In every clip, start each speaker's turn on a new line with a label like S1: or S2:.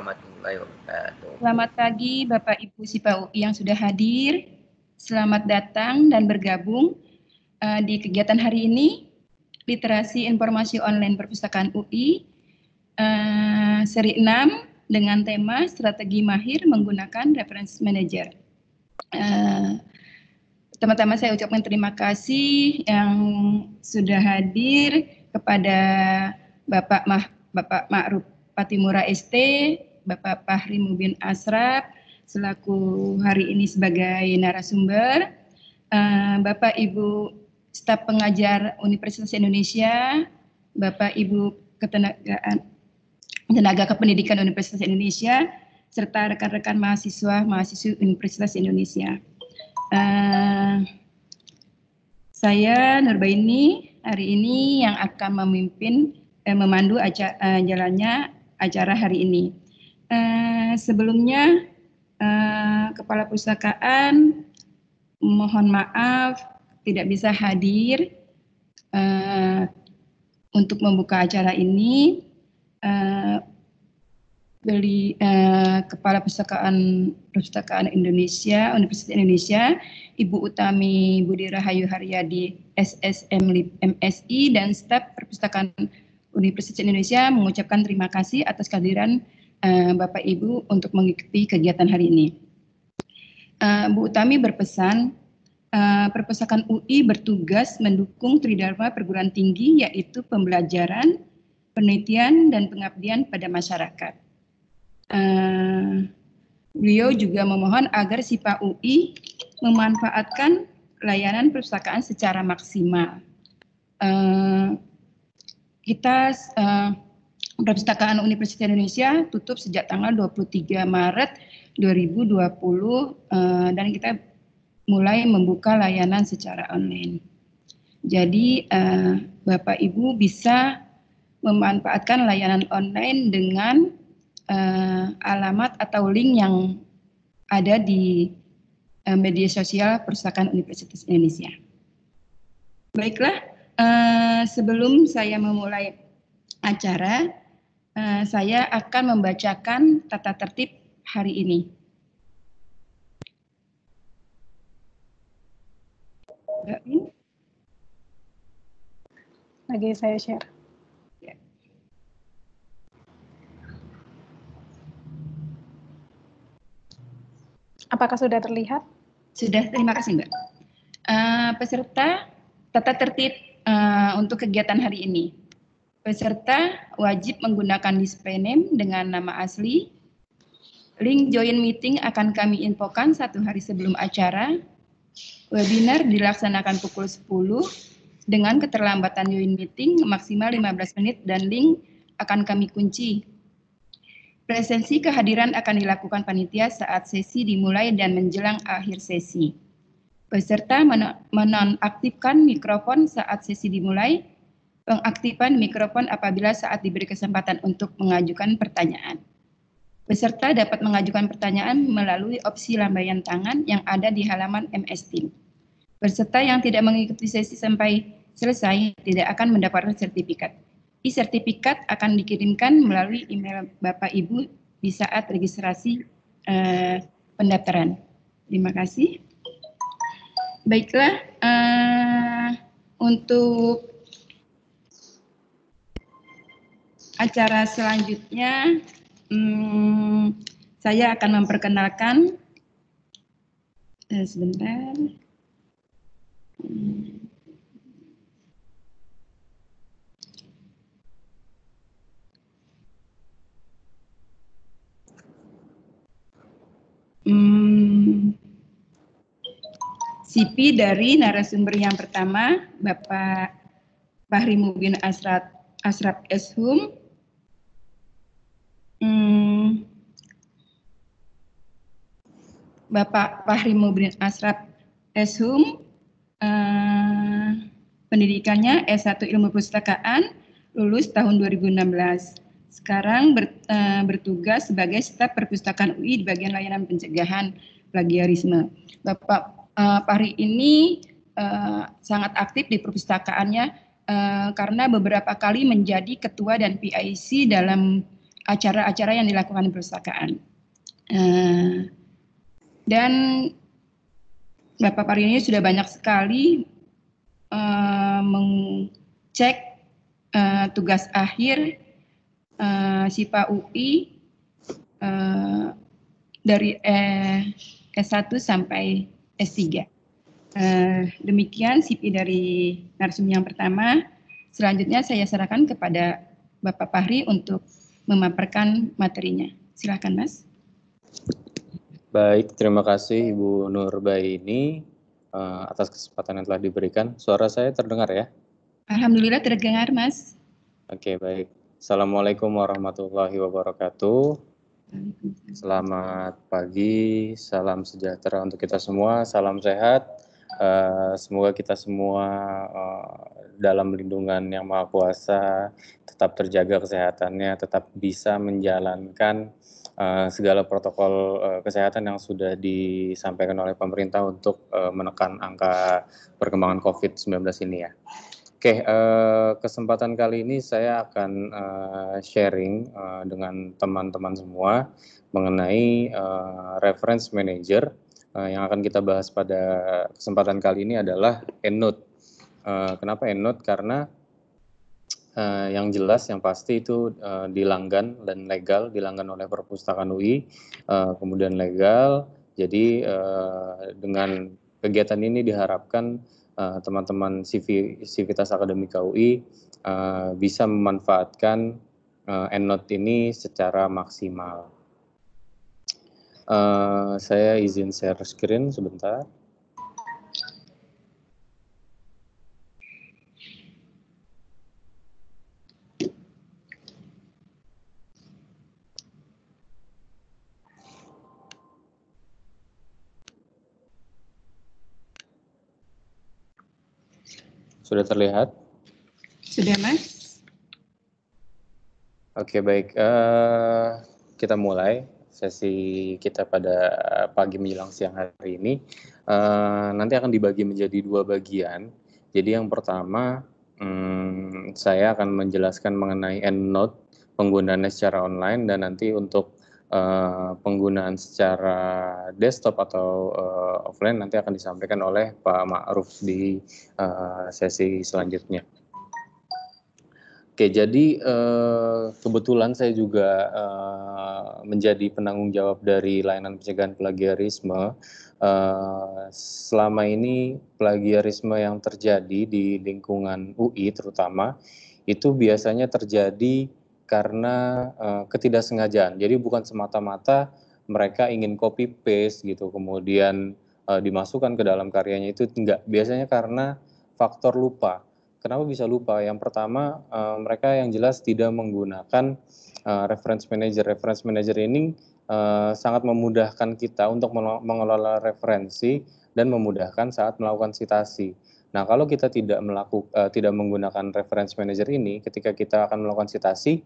S1: warahmatullahi wabarakatuh.
S2: Selamat pagi Bapak Ibu SIPA UI yang sudah hadir. Selamat datang dan bergabung di kegiatan hari ini, Literasi Informasi Online Perpustakaan UI, seri 6 dengan tema Strategi Mahir Menggunakan Reference Manager. Teman-teman saya ucapkan terima kasih yang sudah hadir kepada Bapak Ma'ruf Patimura ST, Bapak Fahri Mubin Asraf selaku hari ini sebagai narasumber, Bapak Ibu staf pengajar Universitas Indonesia, Bapak Ibu tenaga kependidikan Universitas Indonesia, serta rekan-rekan mahasiswa-mahasiswi Universitas Indonesia. Saya Nurbaini hari ini yang akan memandu jalannya acara hari ini. Sebelumnya Kepala Perpustakaan mohon maaf tidak bisa hadir untuk membuka acara ini. Kepala Perpustakaan Indonesia, Universitas Indonesia, Ibu Utami Budi Rahayu Haryadi, SSM Lib MSI, dan staf Perpustakaan Universitas Indonesia mengucapkan terima kasih atas kehadiran Bapak Ibu untuk mengikuti kegiatan hari ini. Bu Utami berpesan, Perpustakaan UI bertugas mendukung Tridharma perguruan tinggi, yaitu pembelajaran, penelitian, dan pengabdian pada masyarakat. Beliau juga memohon agar SIPA UI memanfaatkan layanan perpustakaan secara maksimal. Perpustakaan Universitas Indonesia tutup sejak tanggal 23 Maret 2020 dan kita mulai membuka layanan secara online. Jadi Bapak Ibu bisa memanfaatkan layanan online dengan alamat atau link yang ada di media sosial Perpustakaan Universitas Indonesia. Baiklah, sebelum saya memulai acara, saya akan membacakan tata tertib hari ini.
S3: Lagi saya share. Apakah sudah terlihat?
S2: Sudah, terima kasih Mbak. Peserta tata tertib untuk kegiatan hari ini. Peserta wajib menggunakan display name dengan nama asli. Link join meeting akan kami infokan 1 hari sebelum acara. Webinar dilaksanakan pukul 10 dengan keterlambatan join meeting maksimal 15 menit dan link akan kami kunci. Presensi kehadiran akan dilakukan panitia saat sesi dimulai dan menjelang akhir sesi. Peserta menonaktifkan mikrofon saat sesi dimulai, pengaktifan mikrofon apabila saat diberi kesempatan untuk mengajukan pertanyaan. Peserta dapat mengajukan pertanyaan melalui opsi lambaian tangan yang ada di halaman MS Teams. Peserta yang tidak mengikuti sesi sampai selesai tidak akan mendapatkan sertifikat. E-sertifikat akan dikirimkan melalui email Bapak Ibu di saat registrasi pendaftaran. Terima kasih. Baiklah, untuk acara selanjutnya saya akan memperkenalkan sebentar. CV dari narasumber yang pertama, Bapak Fahri Mubin Asraf Eshum. Bapak Fahri Mubin Asraf Eshum, pendidikannya S1 Ilmu Perpustakaan, lulus tahun 2016. Sekarang bertugas sebagai staf perpustakaan UI di bagian layanan pencegahan plagiarisme. Bapak Fahri ini sangat aktif di perpustakaannya karena beberapa kali menjadi ketua dan PIC dalam acara-acara yang dilakukan di perpustakaan. Dan Bapak Paryo ini sudah banyak sekali mengecek tugas akhir SIPA UI dari S1 sampai S3. Demikian CV dari narsum yang pertama. Selanjutnya saya serahkan kepada Bapak Fahri untuk memaparkan materinya. Silakan, Mas.
S1: Baik, terima kasih Ibu Nurbaini atas kesempatan yang telah diberikan. Suara saya terdengar ya?
S2: Alhamdulillah terdengar, Mas.
S1: Oke, baik. Assalamualaikum warahmatullahi wabarakatuh. Selamat pagi, salam sejahtera untuk kita semua, salam sehat. Semoga kita semua dalam lindungan Yang Maha Kuasa, tetap terjaga kesehatannya, tetap bisa menjalankan segala protokol kesehatan yang sudah disampaikan oleh pemerintah untuk menekan angka perkembangan COVID-19 ini ya. Oke, kesempatan kali ini saya akan sharing dengan teman-teman semua mengenai reference manager. Yang akan kita bahas pada kesempatan kali ini adalah EndNote. Kenapa EndNote? Karena yang jelas, yang pasti itu dilanggan dan legal, dilanggan oleh Perpustakaan UI, kemudian legal. Jadi dengan kegiatan ini diharapkan teman-teman Sivitas Akademika UI bisa memanfaatkan EndNote ini secara maksimal. Saya izin share screen sebentar. Sudah terlihat?
S2: Sudah, Mas.
S1: Oke, baik. Kita mulai sesi kita pada pagi menjelang siang hari ini. Nanti akan dibagi menjadi 2 bagian. Jadi yang pertama, saya akan menjelaskan mengenai EndNote, penggunaannya secara online, dan nanti untuk penggunaan secara desktop atau offline nanti akan disampaikan oleh Pak Ma'ruf di sesi selanjutnya. Oke, jadi kebetulan saya juga menjadi penanggung jawab dari layanan pencegahan plagiarisme. Selama ini plagiarisme yang terjadi di lingkungan UI terutama itu biasanya terjadi karena ketidaksengajaan. Jadi bukan semata-mata mereka ingin copy paste gitu, kemudian dimasukkan ke dalam karyanya, itu enggak. Biasanya karena faktor lupa. Kenapa bisa lupa? Yang pertama, mereka yang jelas tidak menggunakan reference manager. Reference manager ini sangat memudahkan kita untuk mengelola referensi dan memudahkan saat melakukan citasi. Nah, kalau kita tidak menggunakan reference manager ini, ketika kita akan melakukan citasi,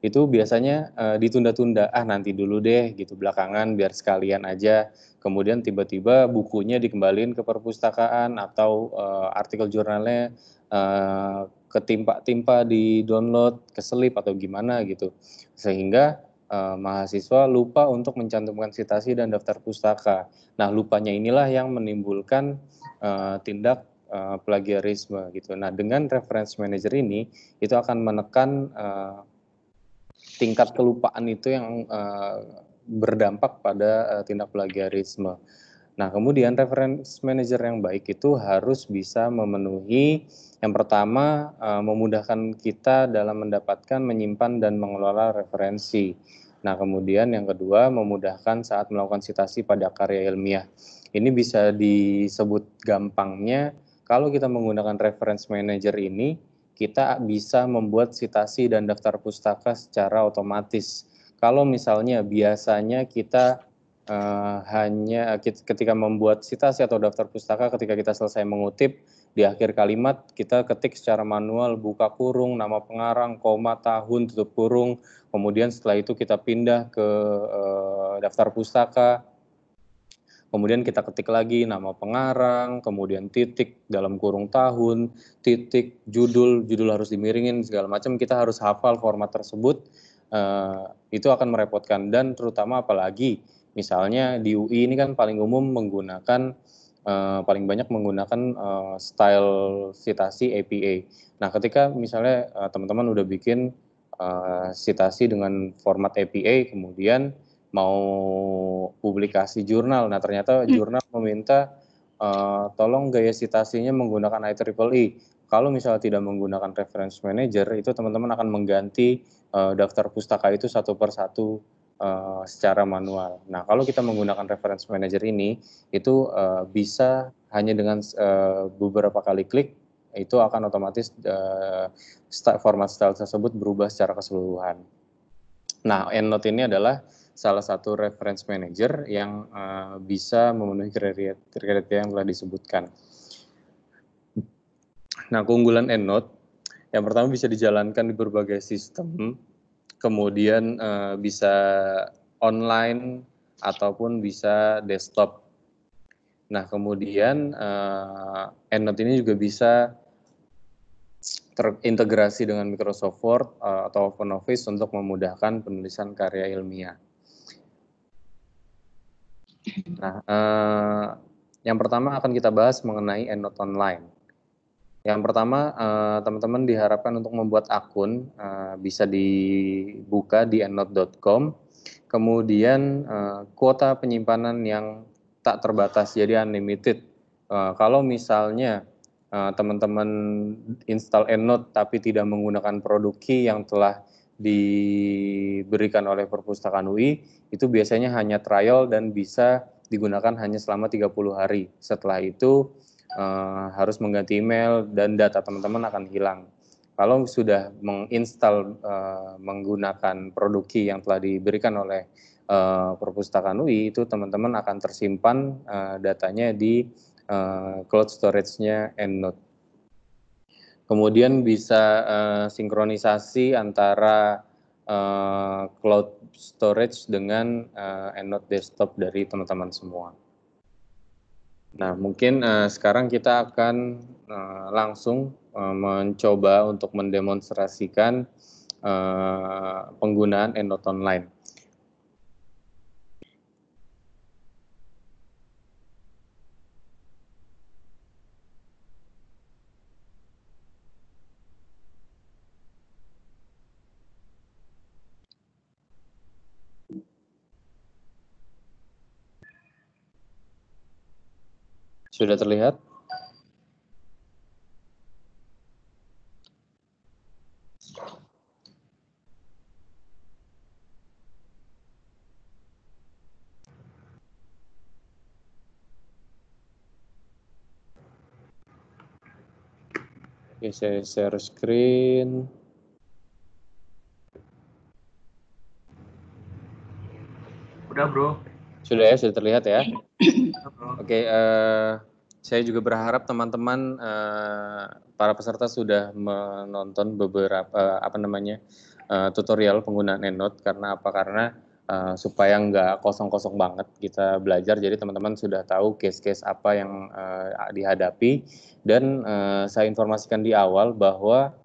S1: itu biasanya ditunda-tunda, nanti dulu deh gitu, belakangan biar sekalian aja. Kemudian tiba-tiba bukunya dikembaliin ke perpustakaan atau artikel jurnalnya ketimpa-timpa di download, keselip atau gimana gitu, sehingga mahasiswa lupa untuk mencantumkan citasi dan daftar pustaka. Nah, lupanya inilah yang menimbulkan tindak plagiarisme gitu. Nah, dengan reference manager ini itu akan menekan tingkat kelupaan itu yang berdampak pada tindak plagiarisme. Nah, kemudian reference manager yang baik itu harus bisa memenuhi yang pertama, memudahkan kita dalam mendapatkan, menyimpan, dan mengelola referensi. Nah, kemudian yang kedua, memudahkan saat melakukan citasi pada karya ilmiah. Ini bisa disebut gampangnya, kalau kita menggunakan reference manager ini, kita bisa membuat citasi dan daftar pustaka secara otomatis. Kalau misalnya biasanya kita hanya ketika membuat citasi atau daftar pustaka, ketika kita selesai mengutip, di akhir kalimat kita ketik secara manual, buka kurung, nama pengarang, koma, tahun, tutup kurung, kemudian setelah itu kita pindah ke daftar pustaka, kemudian kita ketik lagi nama pengarang, kemudian titik dalam kurung tahun, titik, judul harus dimiringin, segala macam. Kita harus hafal format tersebut. itu akan merepotkan, dan terutama apalagi misalnya di UI ini kan paling umum menggunakan paling banyak menggunakan style citasi APA. Nah, ketika misalnya teman-teman udah bikin citasi dengan format APA, kemudian mau publikasi jurnal, nah ternyata jurnal meminta tolong gaya citasinya menggunakan IEEE. Kalau misalnya tidak menggunakan reference manager, itu teman-teman akan mengganti daftar pustaka itu satu per satu secara manual. Nah, kalau kita menggunakan reference manager ini, itu bisa hanya dengan beberapa kali klik, itu akan otomatis format style tersebut berubah secara keseluruhan. Nah, EndNote ini adalah salah satu reference manager yang bisa memenuhi kriteria yang telah disebutkan. Nah, keunggulan EndNote, yang pertama bisa dijalankan di berbagai sistem, kemudian bisa online ataupun bisa desktop. Nah, kemudian EndNote ini juga bisa terintegrasi dengan Microsoft Word atau OpenOffice untuk memudahkan penulisan karya ilmiah. Nah, yang pertama akan kita bahas mengenai EndNote Online. Yang pertama, teman-teman diharapkan untuk membuat akun, bisa dibuka di endnote.com. Kemudian kuota penyimpanan yang tak terbatas, jadi unlimited. Kalau misalnya teman-teman install EndNote tapi tidak menggunakan produk key yang telah diberikan oleh Perpustakaan UI, itu biasanya hanya trial dan bisa digunakan hanya selama 30 hari. Setelah itu harus mengganti email dan data teman-teman akan hilang. Kalau sudah menginstal menggunakan produk key yang telah diberikan oleh Perpustakaan UI, itu teman-teman akan tersimpan datanya di cloud storage-nya EndNote. Kemudian bisa sinkronisasi antara cloud storage dengan EndNote desktop dari teman-teman semua. Nah, mungkin sekarang kita akan langsung mencoba untuk mendemonstrasikan penggunaan EndNote Online. Sudah terlihat? Oke, saya share screen.
S4: Udah, Bro.
S1: Sudah ya, sudah terlihat ya? Oke, saya juga berharap teman-teman para peserta sudah menonton beberapa tutorial penggunaan EndNote. Karena apa? Karena supaya nggak kosong-kosong banget kita belajar, jadi teman-teman sudah tahu case-case apa yang dihadapi. Dan saya informasikan di awal bahwa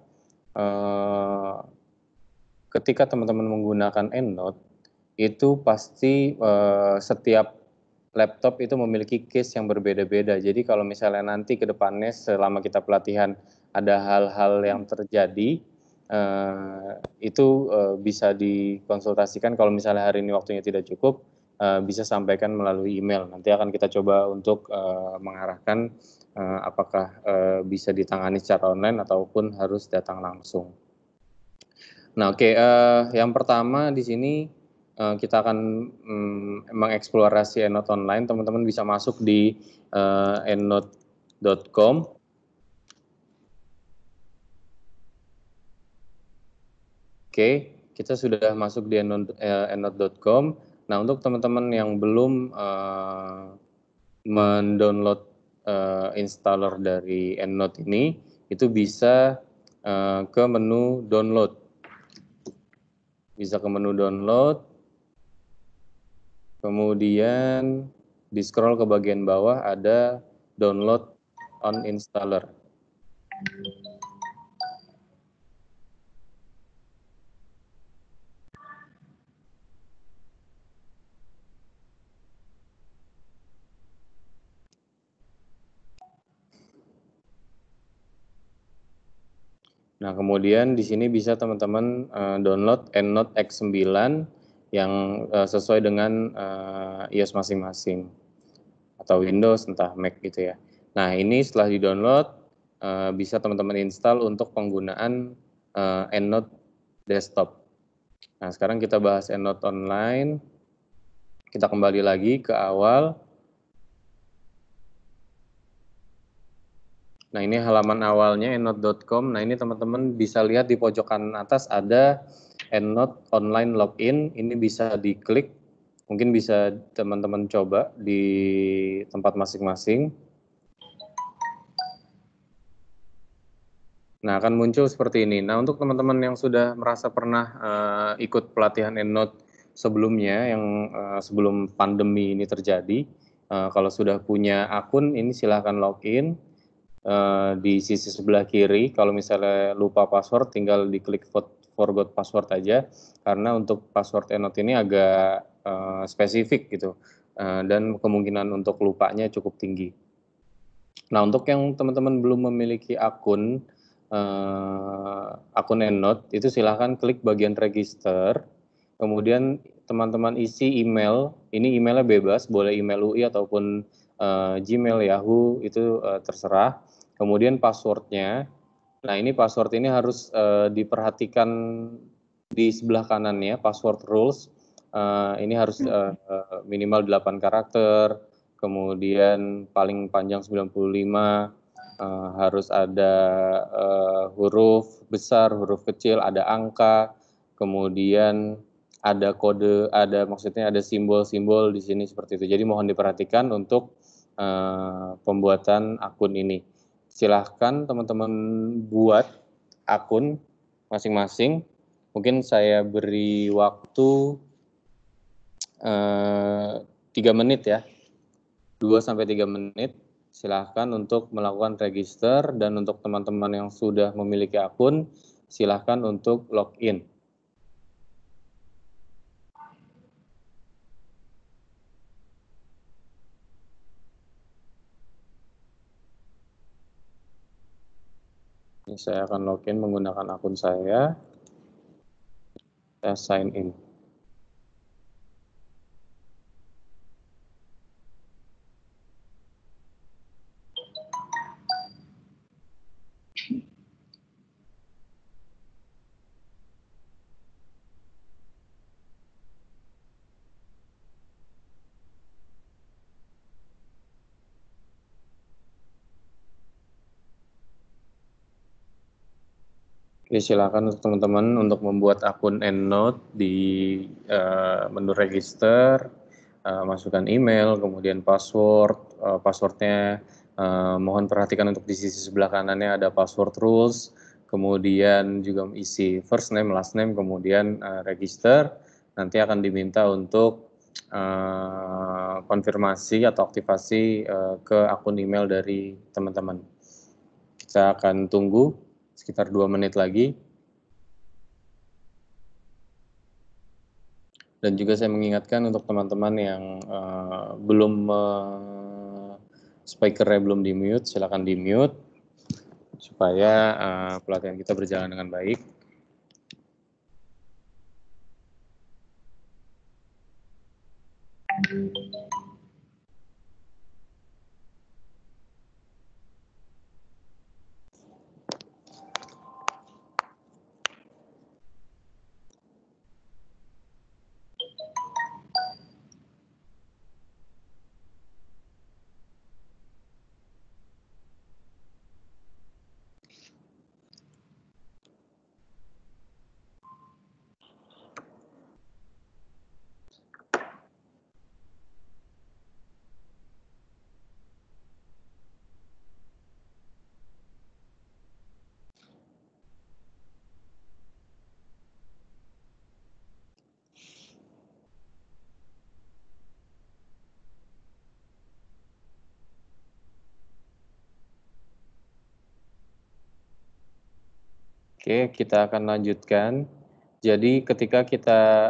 S1: ketika teman-teman menggunakan EndNote, itu pasti setiap laptop itu memiliki case yang berbeda-beda. Jadi kalau misalnya nanti ke depannya selama kita pelatihan ada hal-hal yang terjadi, itu bisa dikonsultasikan. Kalau misalnya hari ini waktunya tidak cukup, bisa sampaikan melalui email. Nanti akan kita coba untuk mengarahkan apakah bisa ditangani secara online ataupun harus datang langsung. Nah, oke, yang pertama di sini kita akan mengeksplorasi EndNote Online. Teman-teman bisa masuk di endnote.com. Oke, kita sudah masuk di endnote.com. Nah, untuk teman-teman yang belum mendownload installer dari EndNote ini, itu bisa ke menu download. Bisa ke menu download. Kemudian di scroll ke bagian bawah ada download on installer. Nah, kemudian di sini bisa teman-teman download EndNote X9 yang sesuai dengan iOS masing-masing atau Windows, entah Mac gitu ya. Nah, ini setelah di-download bisa teman-teman install untuk penggunaan EndNote desktop. Nah, sekarang kita bahas EndNote online. Kita kembali lagi ke awal. Nah, ini halaman awalnya endnote.com. Nah, ini teman-teman bisa lihat di pojokan atas ada EndNote online login. Ini bisa diklik. Mungkin bisa teman-teman coba di tempat masing-masing. Nah, akan muncul seperti ini. Nah, untuk teman-teman yang sudah merasa pernah ikut pelatihan EndNote sebelumnya, yang sebelum pandemi ini terjadi, kalau sudah punya akun, ini silahkan login. Di sisi sebelah kiri, kalau misalnya lupa password, tinggal diklik forgot password aja, karena untuk password EndNote ini agak spesifik gitu, dan kemungkinan untuk lupanya cukup tinggi. Nah, untuk yang teman-teman belum memiliki akun EndNote, itu silahkan klik bagian register, kemudian teman-teman isi email, ini emailnya bebas, boleh email UI ataupun Gmail, Yahoo, itu terserah. Kemudian passwordnya, nah ini password ini harus diperhatikan di sebelah kanannya, password rules, ini harus minimal 8 karakter, kemudian paling panjang 95, harus ada huruf besar, huruf kecil, ada angka, kemudian ada kode, maksudnya ada simbol-simbol di sini seperti itu. Jadi mohon diperhatikan untuk pembuatan akun ini. Silahkan teman-teman buat akun masing-masing. Mungkin saya beri waktu 3 menit ya, 2-3 menit. Silahkan untuk melakukan register, dan untuk teman-teman yang sudah memiliki akun, silahkan untuk login. Ini saya akan login menggunakan akun saya sign in. Jadi silakan untuk teman-teman untuk membuat akun EndNote di menu register, masukkan email, kemudian password, passwordnya mohon perhatikan untuk di sisi sebelah kanannya ada password rules, kemudian juga isi first name, last name, kemudian register. Nanti akan diminta untuk konfirmasi atau aktivasi ke akun email dari teman-teman. Kita akan tunggu sekitar 2 menit lagi. Dan juga saya mengingatkan untuk teman-teman yang belum speakernya belum di mute, silakan di mute supaya pelatihan kita berjalan dengan baik. Oke, kita akan lanjutkan. Jadi ketika kita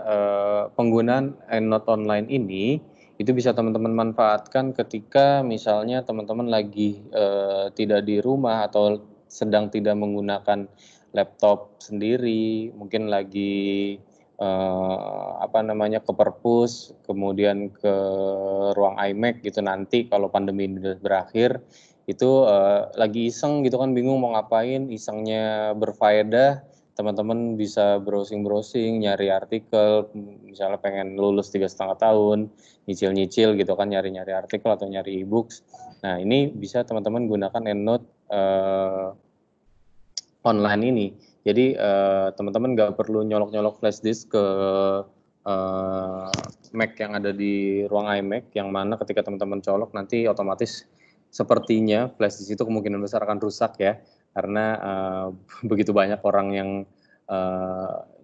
S1: penggunaan EndNote online ini, itu bisa teman-teman manfaatkan ketika misalnya teman-teman lagi tidak di rumah atau sedang tidak menggunakan laptop sendiri, mungkin lagi ke perpus, kemudian ke ruang iMac gitu nanti kalau pandemi ini udah berakhir, itu lagi iseng gitu kan, bingung mau ngapain, isengnya berfaedah, teman-teman bisa browsing-browsing, nyari artikel, misalnya pengen lulus 3,5 tahun, nyicil-nyicil gitu kan, nyari-nyari artikel atau nyari e-books. Nah, ini bisa teman-teman gunakan EndNote online ini. Jadi teman-teman nggak perlu nyolok-nyolok flash disk ke Mac yang ada di ruang iMac, yang mana ketika teman-teman colok nanti otomatis sepertinya flash disk itu kemungkinan besar akan rusak ya, karena begitu banyak orang yang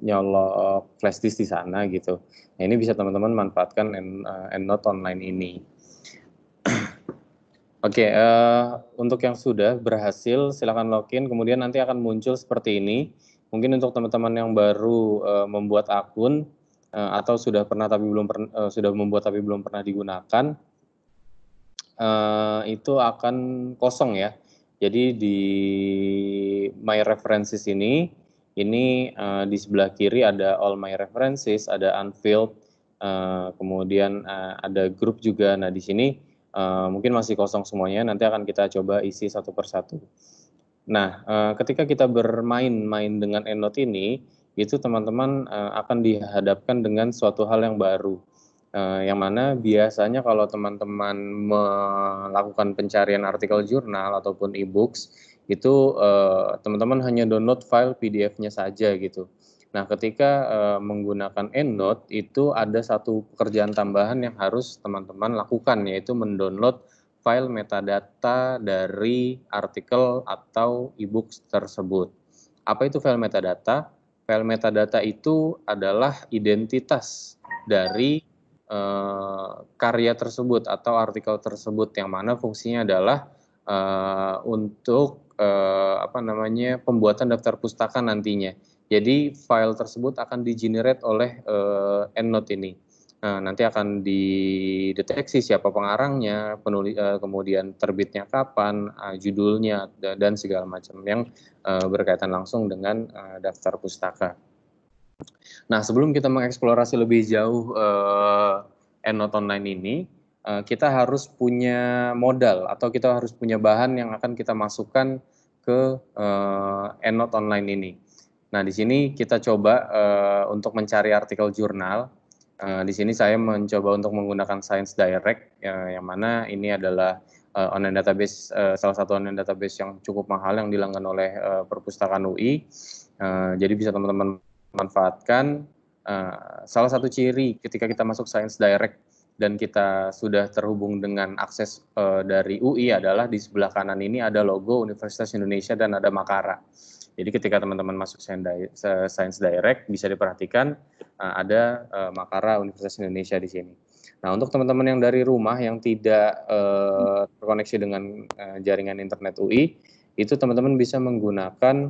S1: nyolok flash disk di sana gitu. Nah, ini bisa teman-teman manfaatkan EndNote online ini. Oke, untuk yang sudah berhasil silakan login, kemudian nanti akan muncul seperti ini. Mungkin untuk teman-teman yang baru membuat akun atau sudah membuat tapi belum pernah digunakan, itu akan kosong ya. Jadi di My References ini di sebelah kiri ada All My References, ada Unfilled, kemudian ada grup juga. Nah, di sini mungkin masih kosong semuanya, nanti akan kita coba isi satu persatu. Nah, ketika kita bermain-main dengan EndNote ini, itu teman-teman akan dihadapkan dengan suatu hal yang baru. Yang mana biasanya kalau teman-teman melakukan pencarian artikel jurnal ataupun e-books, itu teman-teman hanya download file PDF-nya saja gitu. Nah, ketika menggunakan EndNote, itu ada satu pekerjaan tambahan yang harus teman-teman lakukan, yaitu mendownload file metadata dari artikel atau e-books tersebut. Apa itu file metadata? File metadata itu adalah identitas dari karya tersebut atau artikel tersebut, yang mana fungsinya adalah untuk pembuatan daftar pustaka nantinya. Jadi file tersebut akan di-generate oleh EndNote ini. Nanti akan dideteksi siapa pengarangnya, kemudian terbitnya kapan, judulnya, dan segala macam yang berkaitan langsung dengan daftar pustaka. Nah, sebelum kita mengeksplorasi lebih jauh EndNote online ini, kita harus punya modal atau kita harus punya bahan yang akan kita masukkan ke EndNote online ini. Nah, di sini kita coba untuk mencari artikel jurnal. Di sini saya mencoba untuk menggunakan Science Direct, yang mana ini adalah online database, salah satu online database yang cukup mahal yang dilanggan oleh Perpustakaan UI. Jadi bisa teman-teman manfaatkan. Salah satu ciri ketika kita masuk Science Direct dan kita sudah terhubung dengan akses dari UI adalah di sebelah kanan ini ada logo Universitas Indonesia dan ada Makara. Jadi ketika teman-teman masuk Science Direct bisa diperhatikan ada Makara Universitas Indonesia di sini. Nah, untuk teman-teman yang dari rumah yang tidak terkoneksi dengan jaringan internet UI, itu teman-teman bisa menggunakan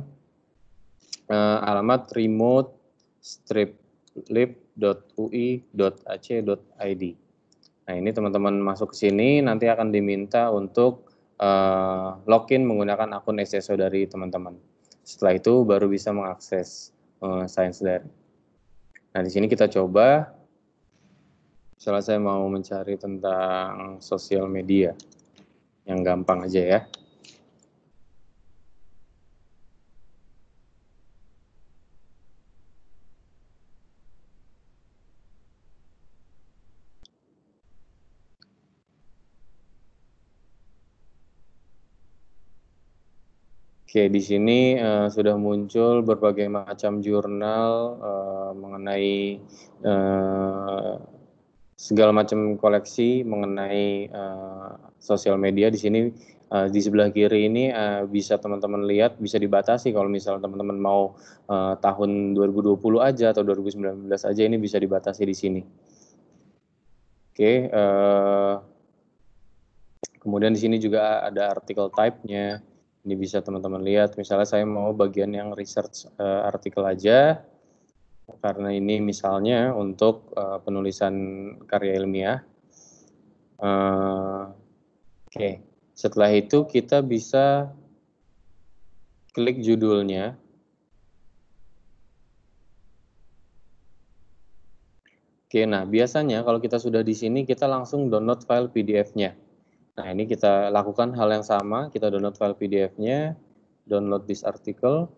S1: alamat remote-lib.ui.ac.id. Nah, ini teman-teman masuk ke sini nanti akan diminta untuk login menggunakan akun SSO dari teman-teman. Setelah itu baru bisa mengakses Science Direct. Nah, di sini kita coba. Misalnya saya mau mencari tentang sosial media, yang gampang aja ya. Oke, di sini sudah muncul berbagai macam jurnal mengenai segala macam koleksi mengenai sosial media. Di sini di sebelah kiri ini bisa teman-teman lihat, bisa dibatasi kalau misalnya teman-teman mau tahun 2020 aja atau 2019 aja, ini bisa dibatasi di sini. Oke, kemudian di sini juga ada artikel type-nya. Ini bisa teman-teman lihat, misalnya saya mau bagian yang research artikel aja, karena ini misalnya untuk penulisan karya ilmiah. Oke, setelah itu kita bisa klik judulnya. Oke, nah biasanya kalau kita sudah di sini, kita langsung download file PDF-nya. Nah, ini kita lakukan hal yang sama, kita download file PDF-nya, download this article.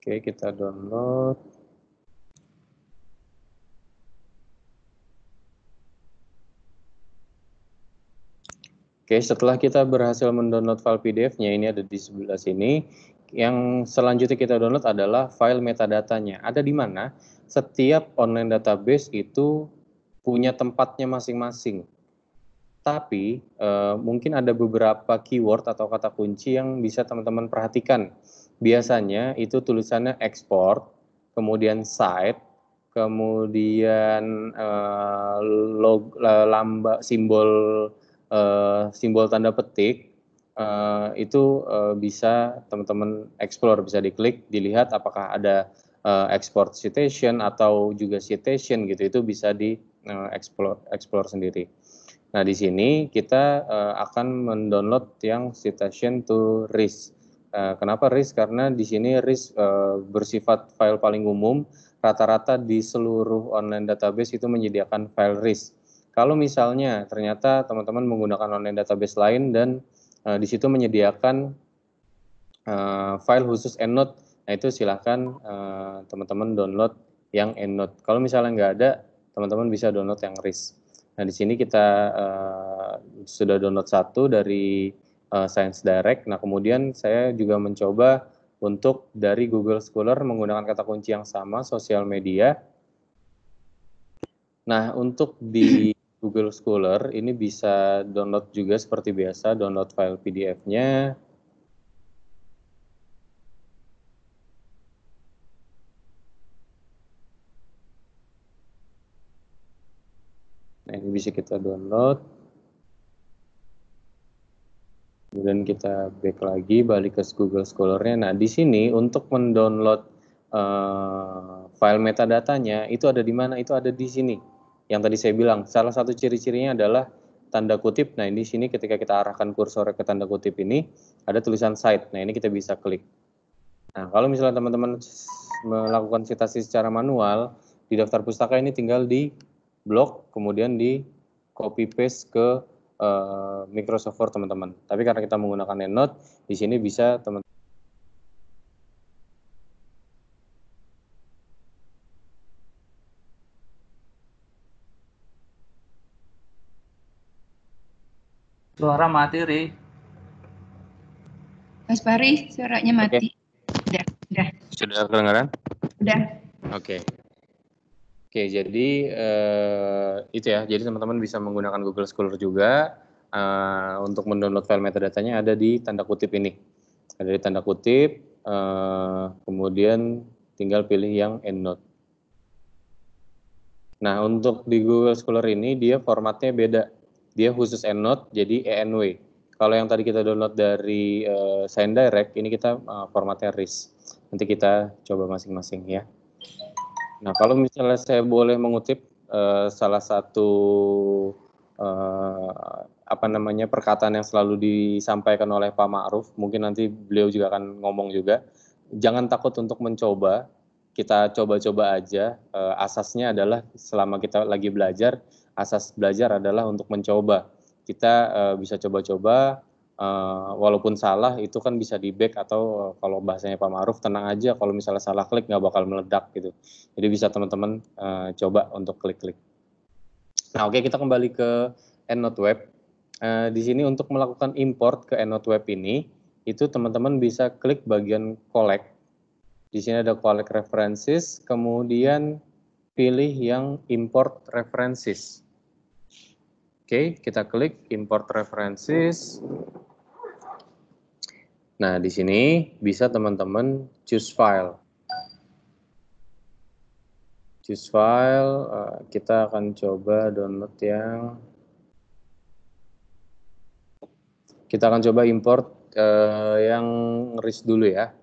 S1: Oke, kita download. Oke, setelah kita berhasil mendownload file PDF-nya, ini ada di sebelah sini. Yang selanjutnya kita download adalah file metadatanya. Ada di mana? Setiap online database itu punya tempatnya masing-masing. Tapi mungkin ada beberapa keyword atau kata kunci yang bisa teman-teman perhatikan. Biasanya itu tulisannya export, kemudian site, kemudian simbol tanda petik, itu bisa teman-teman explore, bisa diklik, dilihat apakah ada export citation atau juga citation gitu, itu bisa di explore sendiri. Nah, di sini kita akan mendownload yang citation to RIS. Kenapa RIS? Karena di sini RIS bersifat file paling umum, rata-rata di seluruh online database itu menyediakan file RIS. Kalau misalnya ternyata teman-teman menggunakan online database lain dan di situ menyediakan file khusus EndNote, nah itu silahkan teman-teman download yang EndNote. Kalau misalnya nggak ada, teman-teman bisa download yang RIS. Nah, di sini kita sudah download satu dari Science Direct. Nah, kemudian saya juga mencoba untuk dari Google Scholar menggunakan kata kunci yang sama, sosial media. Nah, untuk di Google Scholar ini bisa download juga seperti biasa, download file PDF-nya. Nah, ini bisa kita download. Kemudian kita back lagi, balik ke Google Scholar-nya. Nah, di sini untuk mendownload file metadatanya, itu ada di mana? Itu ada di sini. Yang tadi saya bilang, salah satu ciri-cirinya adalah tanda kutip. Nah, di sini ketika kita arahkan kursor ke tanda kutip ini, ada tulisan site. Nah, ini kita bisa klik. Nah, kalau misalnya teman-teman melakukan citasi secara manual, di daftar pustaka ini tinggal di blok, kemudian di copy paste ke Microsoft Word teman-teman. Tapi karena kita menggunakan EndNote, di sini bisa teman-teman.
S4: Suara mati, Ri.
S2: Mas Pari, suaranya mati. Udah.
S1: Sudah kedengaran?
S2: Udah.
S1: Oke. Oke, jadi itu ya. Jadi teman-teman bisa menggunakan Google Scholar juga untuk mendownload file metadatanya, ada di tanda kutip ini. Ada di tanda kutip, kemudian tinggal pilih yang EndNote. Nah, untuk di Google Scholar ini dia formatnya beda. Dia khusus EndNote, jadi ENW. Kalau yang tadi kita download dari Science Direct, ini kita formatnya RIS. Nanti kita coba masing-masing ya. Nah, kalau misalnya saya boleh mengutip salah satu perkataan yang selalu disampaikan oleh Pak Ma'ruf, mungkin nanti beliau juga akan ngomong juga, jangan takut untuk mencoba, kita coba-coba aja. Asasnya adalah selama kita lagi belajar, asas belajar adalah untuk mencoba. Kita bisa coba-coba, walaupun salah itu kan bisa di back, atau kalau bahasanya Pak Ma'ruf, tenang aja kalau misalnya salah klik nggak bakal meledak gitu. Jadi bisa teman-teman coba untuk klik-klik. Nah, oke, kita kembali ke EndNote Web. Di sini untuk melakukan import ke EndNote Web ini, itu teman-teman bisa klik bagian collect. Di sini ada collect references, kemudian pilih yang import references. Oke, kita klik import references. Nah, di sini bisa teman-teman choose file. Choose file, kita akan coba download kita akan coba import yang RIS dulu ya.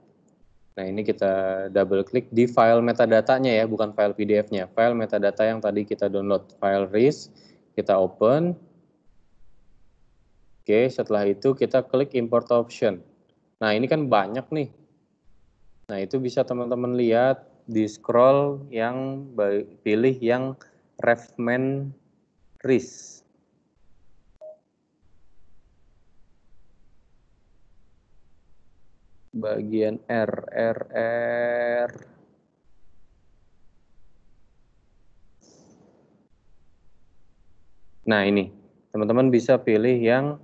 S1: Nah, ini kita double klik di file metadatanya ya, bukan file PDF-nya. File metadata yang tadi kita download, file RIS, kita open. Oke, setelah itu kita klik import option. Nah, ini kan banyak nih. Nah, itu bisa teman-teman lihat di scroll yang pilih yang Refman RIS. Bagian R. Nah, ini teman-teman bisa pilih yang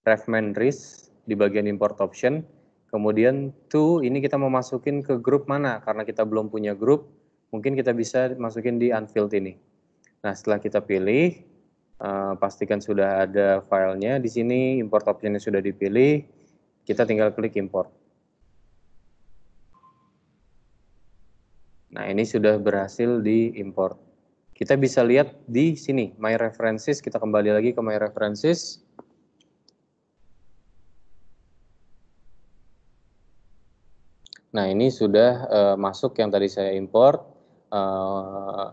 S1: Refman RIS di bagian import option. Kemudian ini kita mau masukin ke grup mana? Karena kita belum punya grup, mungkin kita bisa masukin di unfilled ini. Nah, setelah kita pilih, pastikan sudah ada filenya. Di sini import optionnya sudah dipilih, kita tinggal klik import. Nah, ini sudah berhasil diimport. Kita bisa lihat di sini, My References. Kita kembali lagi ke My References. Nah, ini sudah masuk yang tadi saya import.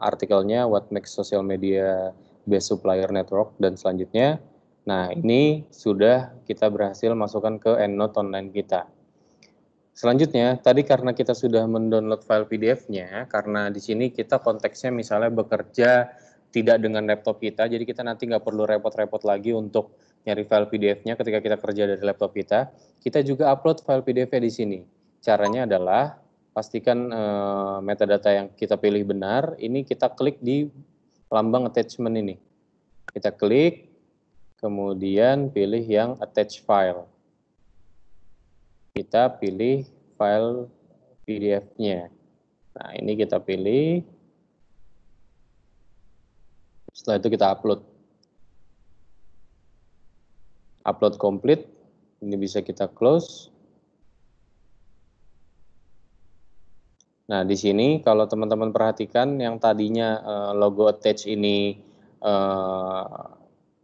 S1: Artikelnya What Makes Social Media Best Supplier Network dan selanjutnya. Nah, ini sudah kita berhasil masukkan ke EndNote online kita. Selanjutnya, tadi karena kita sudah mendownload file PDF-nya, karena di sini kita konteksnya misalnya bekerja tidak dengan laptop kita, jadi kita nanti nggak perlu repot-repot lagi untuk nyari file PDF-nya ketika kita kerja dari laptop kita. Kita juga upload file PDF-nya di sini. Caranya adalah pastikan metadata yang kita pilih benar. Ini kita klik di lambang attachment ini. Kita klik, kemudian pilih yang attach file. Kita pilih file PDF-nya. Nah, ini kita pilih. Setelah itu kita upload. Upload complete. Ini bisa kita close. Nah, di sini kalau teman-teman perhatikan yang tadinya logo attach ini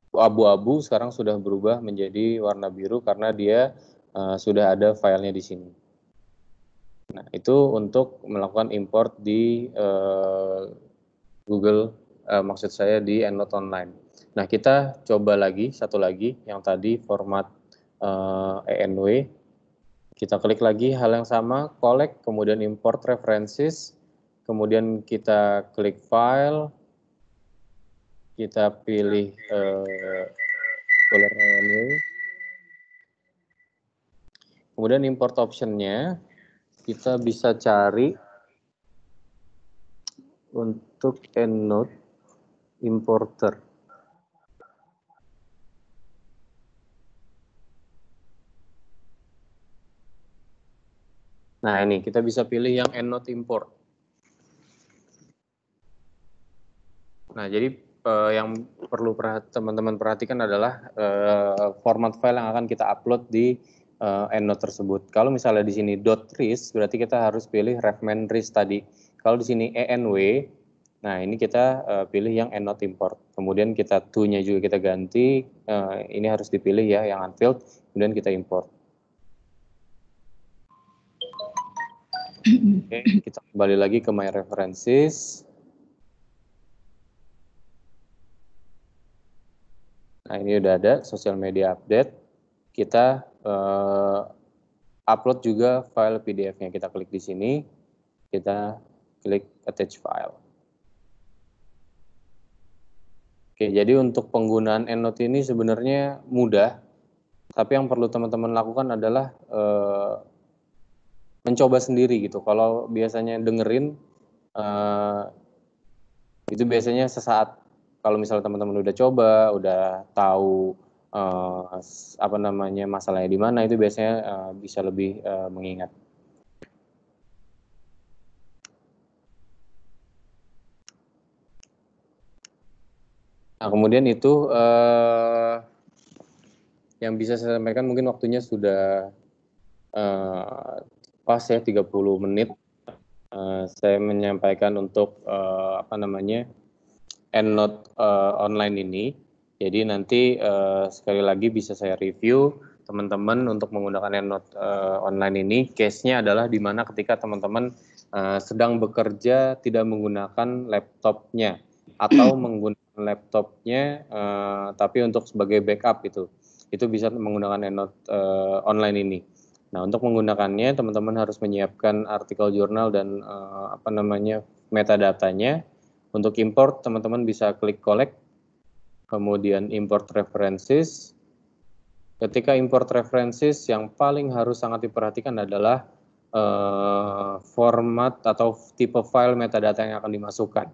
S1: abu-abu, sekarang sudah berubah menjadi warna biru karena dia sudah ada filenya di sini. Nah, itu untuk melakukan import di Google, maksud saya di EndNote Online. Nah, kita coba lagi, satu lagi, yang tadi format ENW. Kita klik lagi hal yang sama, collect, kemudian import references, kemudian kita klik file, kita pilih folder ENW, kemudian import option-nya, kita bisa cari untuk EndNote importer. Nah, ini kita bisa pilih yang EndNote import. Nah, jadi yang perlu teman-teman perhatikan adalah format file yang akan kita upload di EndNote tersebut. Kalau misalnya di sini .ris, berarti kita harus pilih Refman RIS tadi. Kalau di sini ENW, nah ini kita pilih yang EndNote import. Kemudian kita to-nya juga kita ganti, ini harus dipilih ya yang unfilled, kemudian kita import. Oke, kita kembali lagi ke My References. Nah, ini udah ada social media update. Kita upload juga file PDF-nya. Kita klik di sini, kita klik attach file. Oke, jadi untuk penggunaan EndNote ini sebenarnya mudah, tapi yang perlu teman-teman lakukan adalah mencoba sendiri gitu. Kalau biasanya dengerin, itu biasanya sesaat. Kalau misalnya teman-teman udah coba, udah tahu apa namanya masalahnya di mana, itu biasanya bisa lebih mengingat. Nah, kemudian itu yang bisa saya sampaikan, mungkin waktunya sudah pas ya 30 menit. Saya menyampaikan untuk apa namanya EndNote online ini. Jadi nanti sekali lagi bisa saya review teman-teman untuk menggunakan EndNote online ini. Case-nya adalah di mana ketika teman-teman sedang bekerja tidak menggunakan laptopnya atau menggunakan laptopnya, tapi untuk sebagai backup itu bisa menggunakan EndNote online ini. Nah, untuk menggunakannya teman-teman harus menyiapkan artikel jurnal dan metadatanya. Untuk import teman-teman bisa klik collect, kemudian import references. Ketika import references, yang paling harus sangat diperhatikan adalah format atau tipe file metadata yang akan dimasukkan.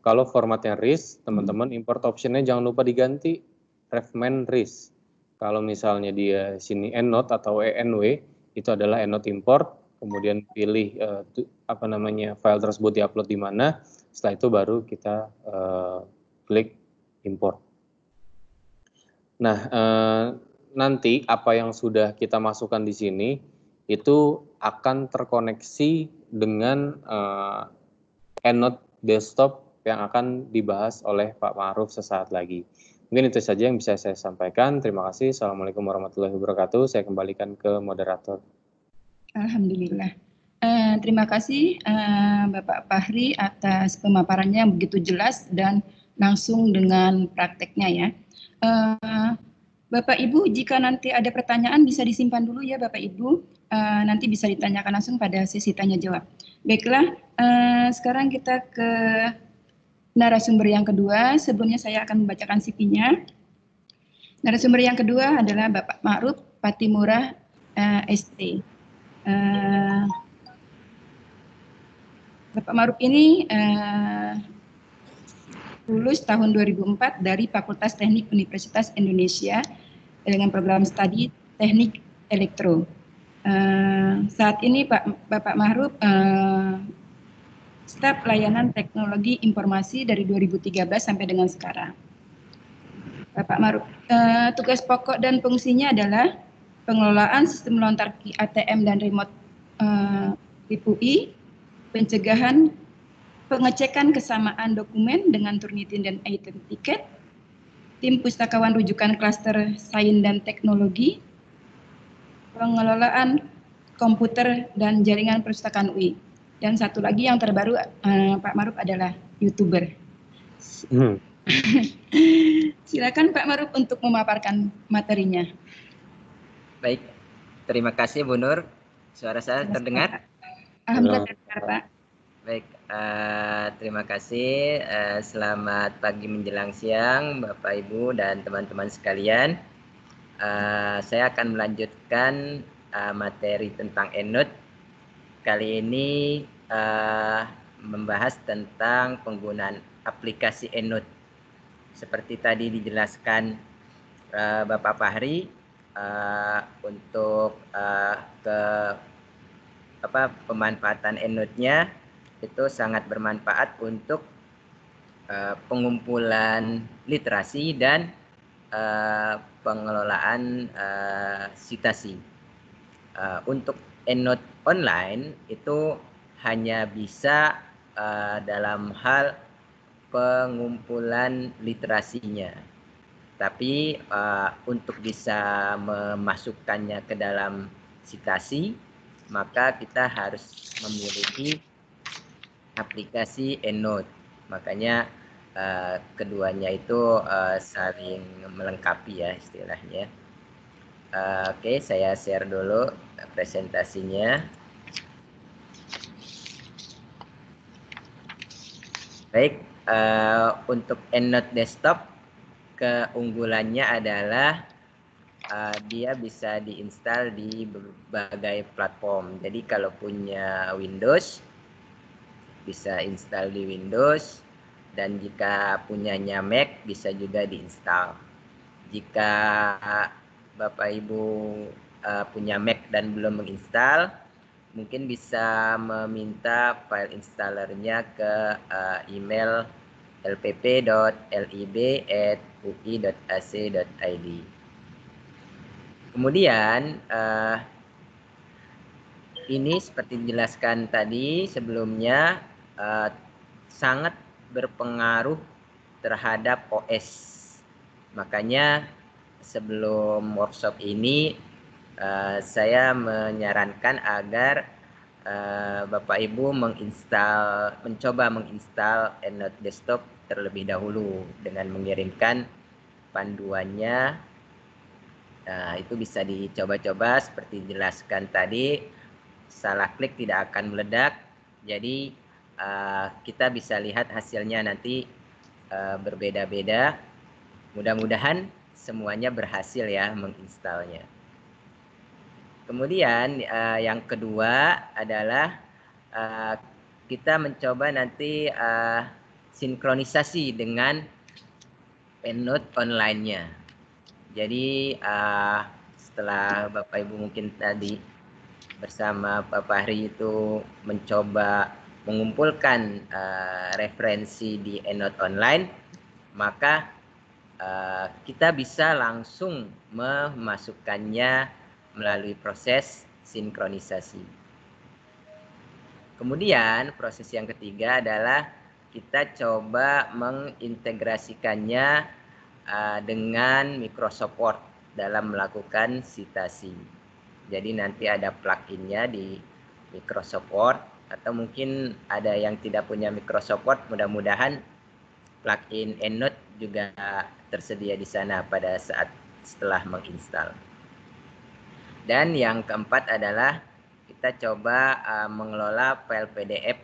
S1: Kalau formatnya RIS, teman-teman import optionnya jangan lupa diganti refman RIS. Kalau misalnya dia sini EndNote atau ENW, itu adalah EndNote import, kemudian pilih file tersebut diupload di mana, setelah itu baru kita klik import. Nah, nanti apa yang sudah kita masukkan di sini itu akan terkoneksi dengan EndNote desktop yang akan dibahas oleh Pak Ma'ruf sesaat lagi. Mungkin itu saja yang bisa saya sampaikan. Terima kasih. Assalamualaikum warahmatullahi wabarakatuh. Saya kembalikan ke moderator.
S2: Alhamdulillah. Terima kasih Bapak Fahri atas pemaparannya yang begitu jelas dan langsung dengan prakteknya ya. Bapak Ibu, jika nanti ada pertanyaan bisa disimpan dulu ya Bapak Ibu. Nanti bisa ditanyakan langsung pada sesi tanya jawab. Baiklah, sekarang kita ke narasumber yang kedua. Sebelumnya saya akan membacakan CV-nya. Narasumber yang kedua adalah Bapak Ma'ruf Patimura ST. Bapak Ma'ruf ini lulus tahun 2004 dari Fakultas Teknik Universitas Indonesia dengan program studi Teknik Elektro. Saat ini Bapak Ma'ruf staf layanan teknologi informasi dari 2013 sampai dengan sekarang. Bapak Ma'ruf, tugas pokok dan fungsinya adalah pengelolaan sistem lontar ATM dan remote UI, pencegahan pengecekan kesamaan dokumen dengan Turnitin dan item ticket, tim pustakawan rujukan klaster sains dan teknologi, pengelolaan komputer dan jaringan perpustakaan UI. Dan satu lagi yang terbaru Pak Ma'ruf adalah YouTuber. Silakan Pak Ma'ruf untuk memaparkan materinya.
S5: Baik, terima kasih Bu Nur. Suara saya terdengar?
S2: Alhamdulillah terdengar Pak.
S5: Baik, terima kasih. Selamat pagi menjelang siang Bapak Ibu dan teman-teman sekalian. Saya akan melanjutkan materi tentang EndNote. Kali ini membahas tentang penggunaan aplikasi EndNote. Seperti tadi dijelaskan Bapak Fahri, untuk pemanfaatan EndNote-nya itu sangat bermanfaat untuk pengumpulan literasi dan pengelolaan citasi. Untuk EndNote online itu hanya bisa dalam hal pengumpulan literasinya. Tapi untuk bisa memasukkannya ke dalam citasi, maka kita harus memiliki aplikasi EndNote. Makanya keduanya itu saling melengkapi ya istilahnya. Oke, saya share dulu presentasinya. Baik, untuk EndNote desktop keunggulannya adalah dia bisa diinstal di berbagai platform. Jadi kalau punya Windows bisa install di Windows, dan jika punyanya Mac bisa juga diinstal. Jika Bapak Ibu punya Mac dan belum menginstal, mungkin bisa meminta file installernya ke email lpp.lib@ui.ac.id. Kemudian ini seperti dijelaskan tadi sebelumnya sangat berpengaruh terhadap OS. Makanya sebelum workshop ini saya menyarankan agar Bapak Ibu mencoba menginstal EndNote desktop terlebih dahulu dengan mengirimkan panduannya. Nah, itu bisa dicoba-coba seperti dijelaskan tadi. Salah klik tidak akan meledak. Jadi kita bisa lihat hasilnya nanti berbeda-beda. Mudah-mudahan semuanya berhasil ya menginstalnya. Kemudian yang kedua adalah kita mencoba nanti sinkronisasi dengan EndNote online-nya. Jadi setelah Bapak Ibu mungkin tadi bersama Pak Fahri itu mencoba mengumpulkan referensi di EndNote online, maka kita bisa langsung memasukkannya melalui proses sinkronisasi. Kemudian proses yang ketiga adalah kita coba mengintegrasikannya dengan Microsoft Word dalam melakukan citasi. Jadi nanti ada plugin-nya di Microsoft Word, atau mungkin ada yang tidak punya Microsoft Word, mudah-mudahan plugin EndNote juga tersedia di sana pada saat setelah menginstal. Dan yang keempat adalah kita coba mengelola file PDF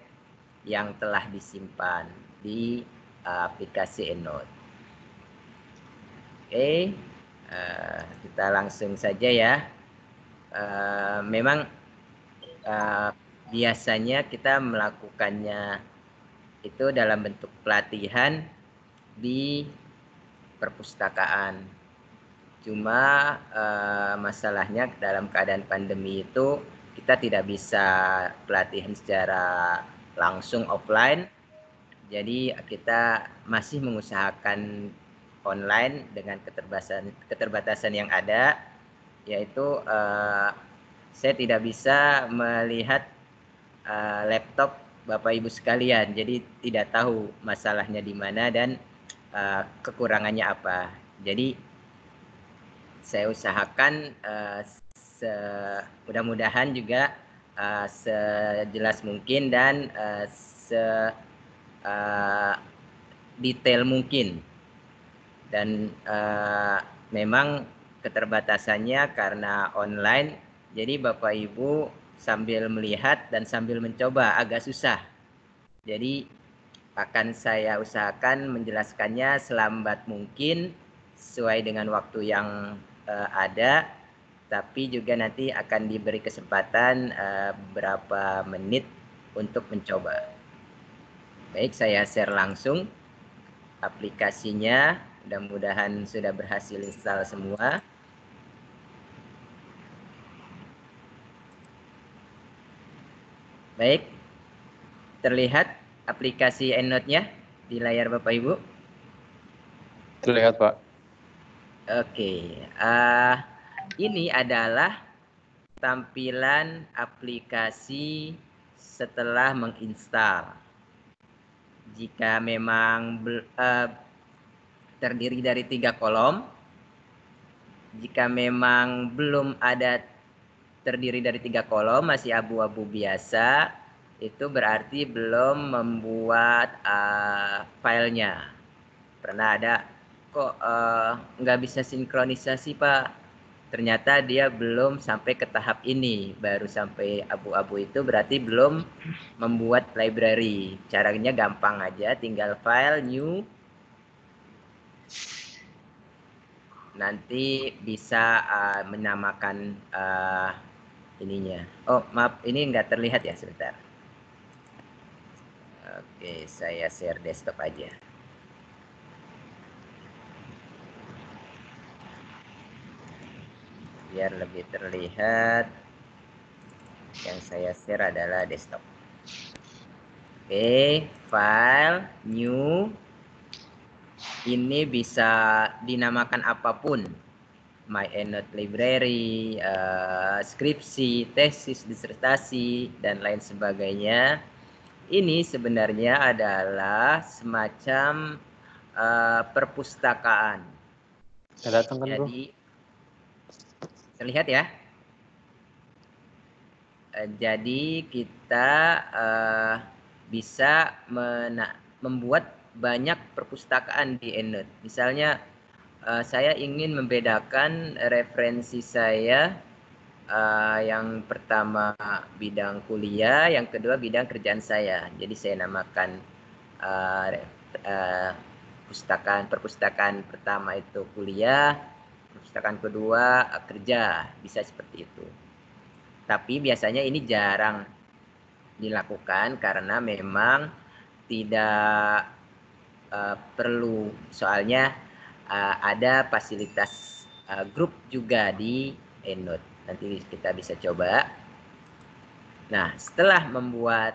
S5: yang telah disimpan di aplikasi EndNote. Oke, kita langsung saja ya. Memang biasanya kita melakukannya itu dalam bentuk pelatihan di perpustakaan. Cuma masalahnya dalam keadaan pandemi itu kita tidak bisa pelatihan secara langsung offline. Jadi kita masih mengusahakan online dengan keterbatasan yang ada, yaitu saya tidak bisa melihat laptop Bapak Ibu sekalian. Jadi tidak tahu masalahnya di mana dan kekurangannya apa. Jadi saya usahakan mudah-mudahan juga sejelas mungkin dan detail mungkin. Dan memang keterbatasannya karena online, jadi Bapak Ibu sambil melihat dan sambil mencoba agak susah. Jadi akan saya usahakan menjelaskannya selambat mungkin sesuai dengan waktu yang ada, tapi juga nanti akan diberi kesempatan beberapa menit untuk mencoba. Baik, saya share langsung aplikasinya. Mudah-mudahan sudah berhasil install semua. Baik, terlihat aplikasi EndNote-nya di layar Bapak Ibu?
S1: Terlihat, Pak.
S5: Oke, ini adalah tampilan aplikasi setelah menginstal. Jika memang terdiri dari 3 kolom, jika memang belum ada terdiri dari 3 kolom, masih abu-abu biasa, itu berarti belum membuat filenya. Pernah ada, kok nggak bisa sinkronisasi Pak? Ternyata dia belum sampai ke tahap ini, baru sampai abu-abu itu berarti belum membuat library. Caranya gampang aja, tinggal file new, nanti bisa menamakan ininya. Oh maaf, ini nggak terlihat ya, sebentar. Oke, saya share desktop aja. Biar lebih terlihat, yang saya share adalah desktop. Oke, file new, ini bisa dinamakan apapun, my EndNote library, skripsi, tesis, disertasi, dan lain sebagainya. Ini sebenarnya adalah semacam perpustakaan. Jadi terlihat ya. Jadi kita bisa membuat banyak perpustakaan di EndNote. Misalnya saya ingin membedakan referensi saya yang pertama bidang kuliah, yang kedua bidang kerjaan saya. Jadi saya namakan perpustakaan pertama itu kuliah, perpustakaan kedua kerja, bisa seperti itu. Tapi biasanya ini jarang dilakukan karena memang tidak perlu, soalnya ada fasilitas grup juga di EndNote. Nanti kita bisa coba. Nah, setelah membuat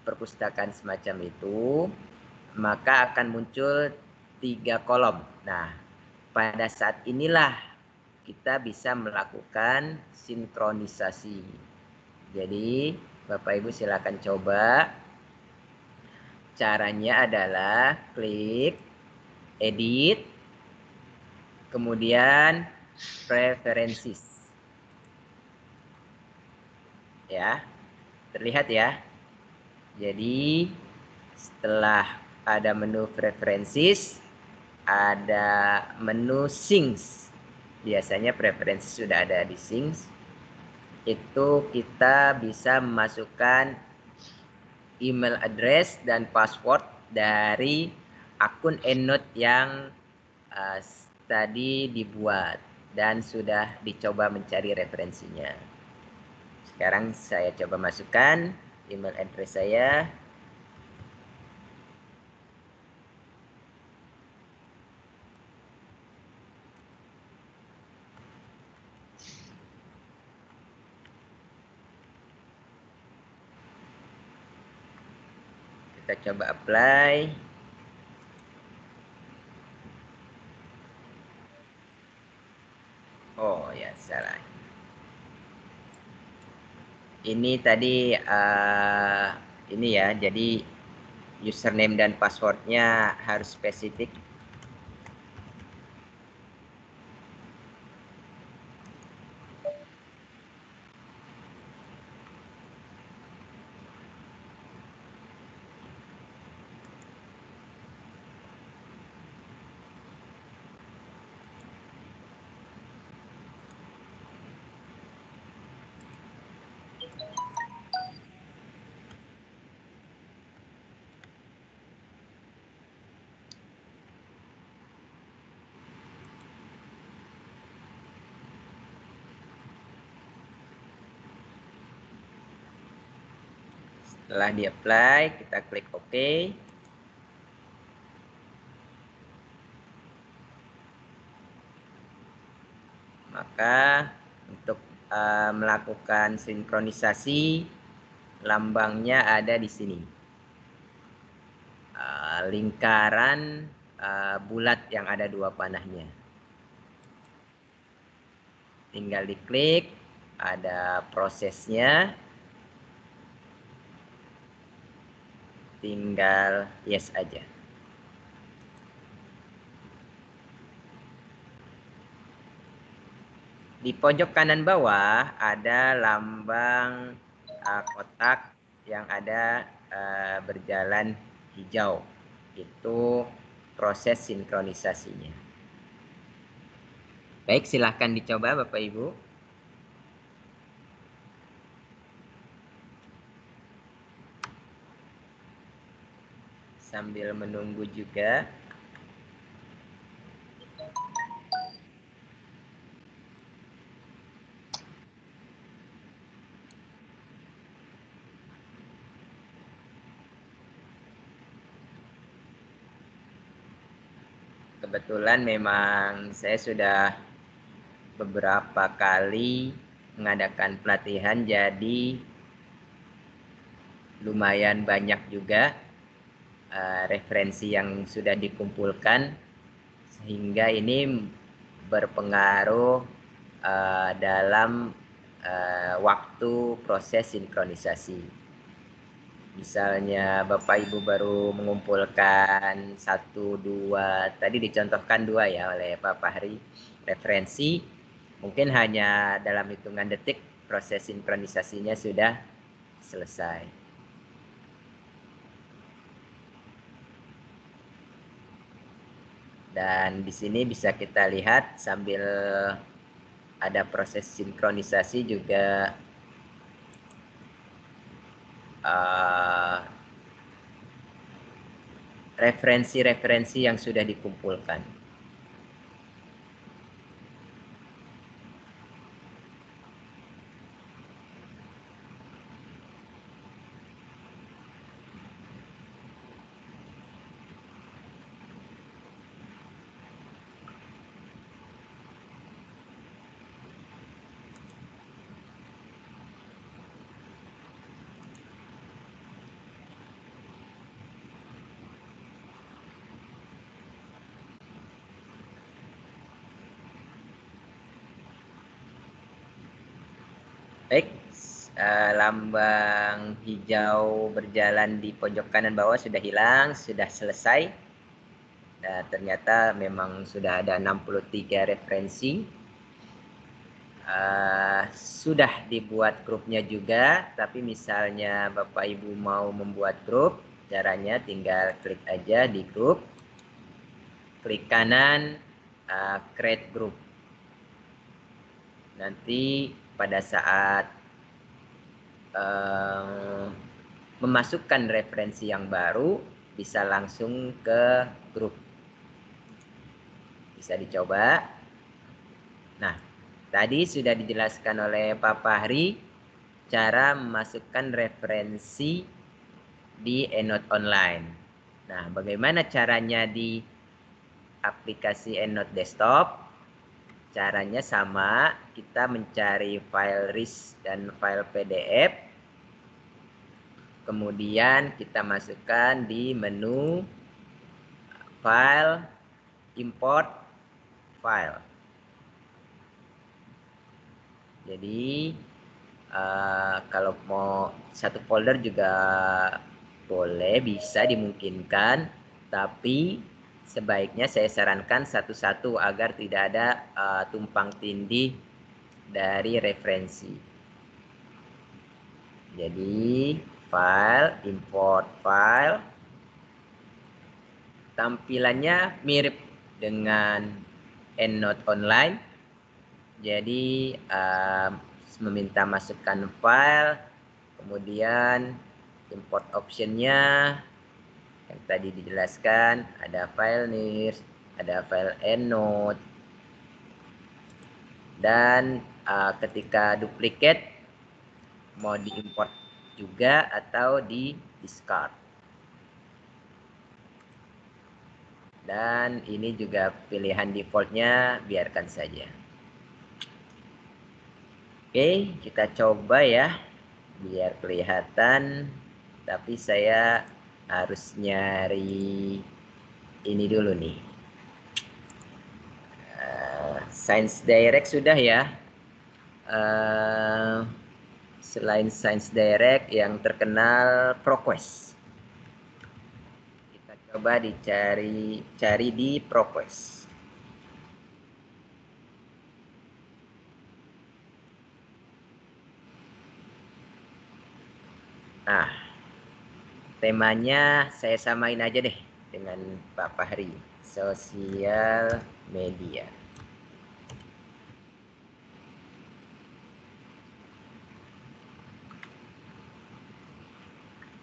S5: perpustakaan semacam itu, maka akan muncul 3 kolom. Nah, pada saat inilah kita bisa melakukan sinkronisasi. Jadi, Bapak Ibu silakan coba. Caranya adalah klik edit, kemudian preferences. Ya, terlihat ya. Jadi setelah ada menu preferences, ada menu syncs. Biasanya preferences sudah ada di syncs. Itu kita bisa memasukkan email address dan password dari akun EndNote yang tadi dibuat dan sudah dicoba mencari referensinya. Sekarang saya coba masukkan email address saya. Kita coba apply. Oh ya, salah. Ini tadi ini ya, jadi username dan passwordnya harus spesifik. Setelah di-apply, kita klik OK. Maka untuk melakukan sinkronisasi, lambangnya ada di sini. Lingkaran bulat yang ada 2 panahnya. Tinggal diklik, ada prosesnya. Tinggal yes aja. Di pojok kanan bawah ada lambang kotak yang ada berjalan hijau. Itu proses sinkronisasinya. Baik, silahkan dicoba Bapak Ibu. Sambil menunggu juga. Kebetulan memang saya sudah beberapa kali mengadakan pelatihan, jadi lumayan banyak juga referensi yang sudah dikumpulkan, sehingga ini berpengaruh dalam waktu proses sinkronisasi. Misalnya Bapak Ibu baru mengumpulkan 1, 2, tadi dicontohkan 2 ya oleh Pak Fahri, referensi, mungkin hanya dalam hitungan detik proses sinkronisasinya sudah selesai. Dan di sini bisa kita lihat sambil ada proses sinkronisasi juga referensi-referensi yang sudah dikumpulkan. Baik, lambang hijau berjalan di pojok kanan bawah sudah hilang, sudah selesai. Ternyata memang sudah ada 63 referensi. Sudah dibuat grupnya juga, tapi misalnya Bapak Ibu mau membuat grup, caranya tinggal klik aja di grup, klik kanan, create group. Nanti pada saat memasukkan referensi yang baru, bisa langsung ke grup. Bisa dicoba. Nah, tadi sudah dijelaskan oleh Pak Fahri cara memasukkan referensi di EndNote Online. Nah, bagaimana caranya di aplikasi EndNote Desktop? Caranya sama, kita mencari file RIS dan file PDF. Kemudian kita masukkan di menu file, import file. Jadi kalau mau satu folder juga boleh, bisa dimungkinkan, tapi sebaiknya saya sarankan satu-satu agar tidak ada tumpang tindih dari referensi. Jadi file, import file, tampilannya mirip dengan EndNote Online. Jadi meminta masukkan file, kemudian import optionnya yang tadi dijelaskan, ada file NIRS, ada file EndNote, dan ketika duplicate mau diimport juga atau di discard. Dan ini juga pilihan defaultnya, biarkan saja. Oke, kita coba ya, biar kelihatan. Tapi saya harus nyari ini dulu nih. Science Direct sudah ya. Selain Science Direct yang terkenal ProQuest. Kita coba cari di ProQuest. Nah, temanya saya samain aja deh dengan Pak Fahri, sosial media.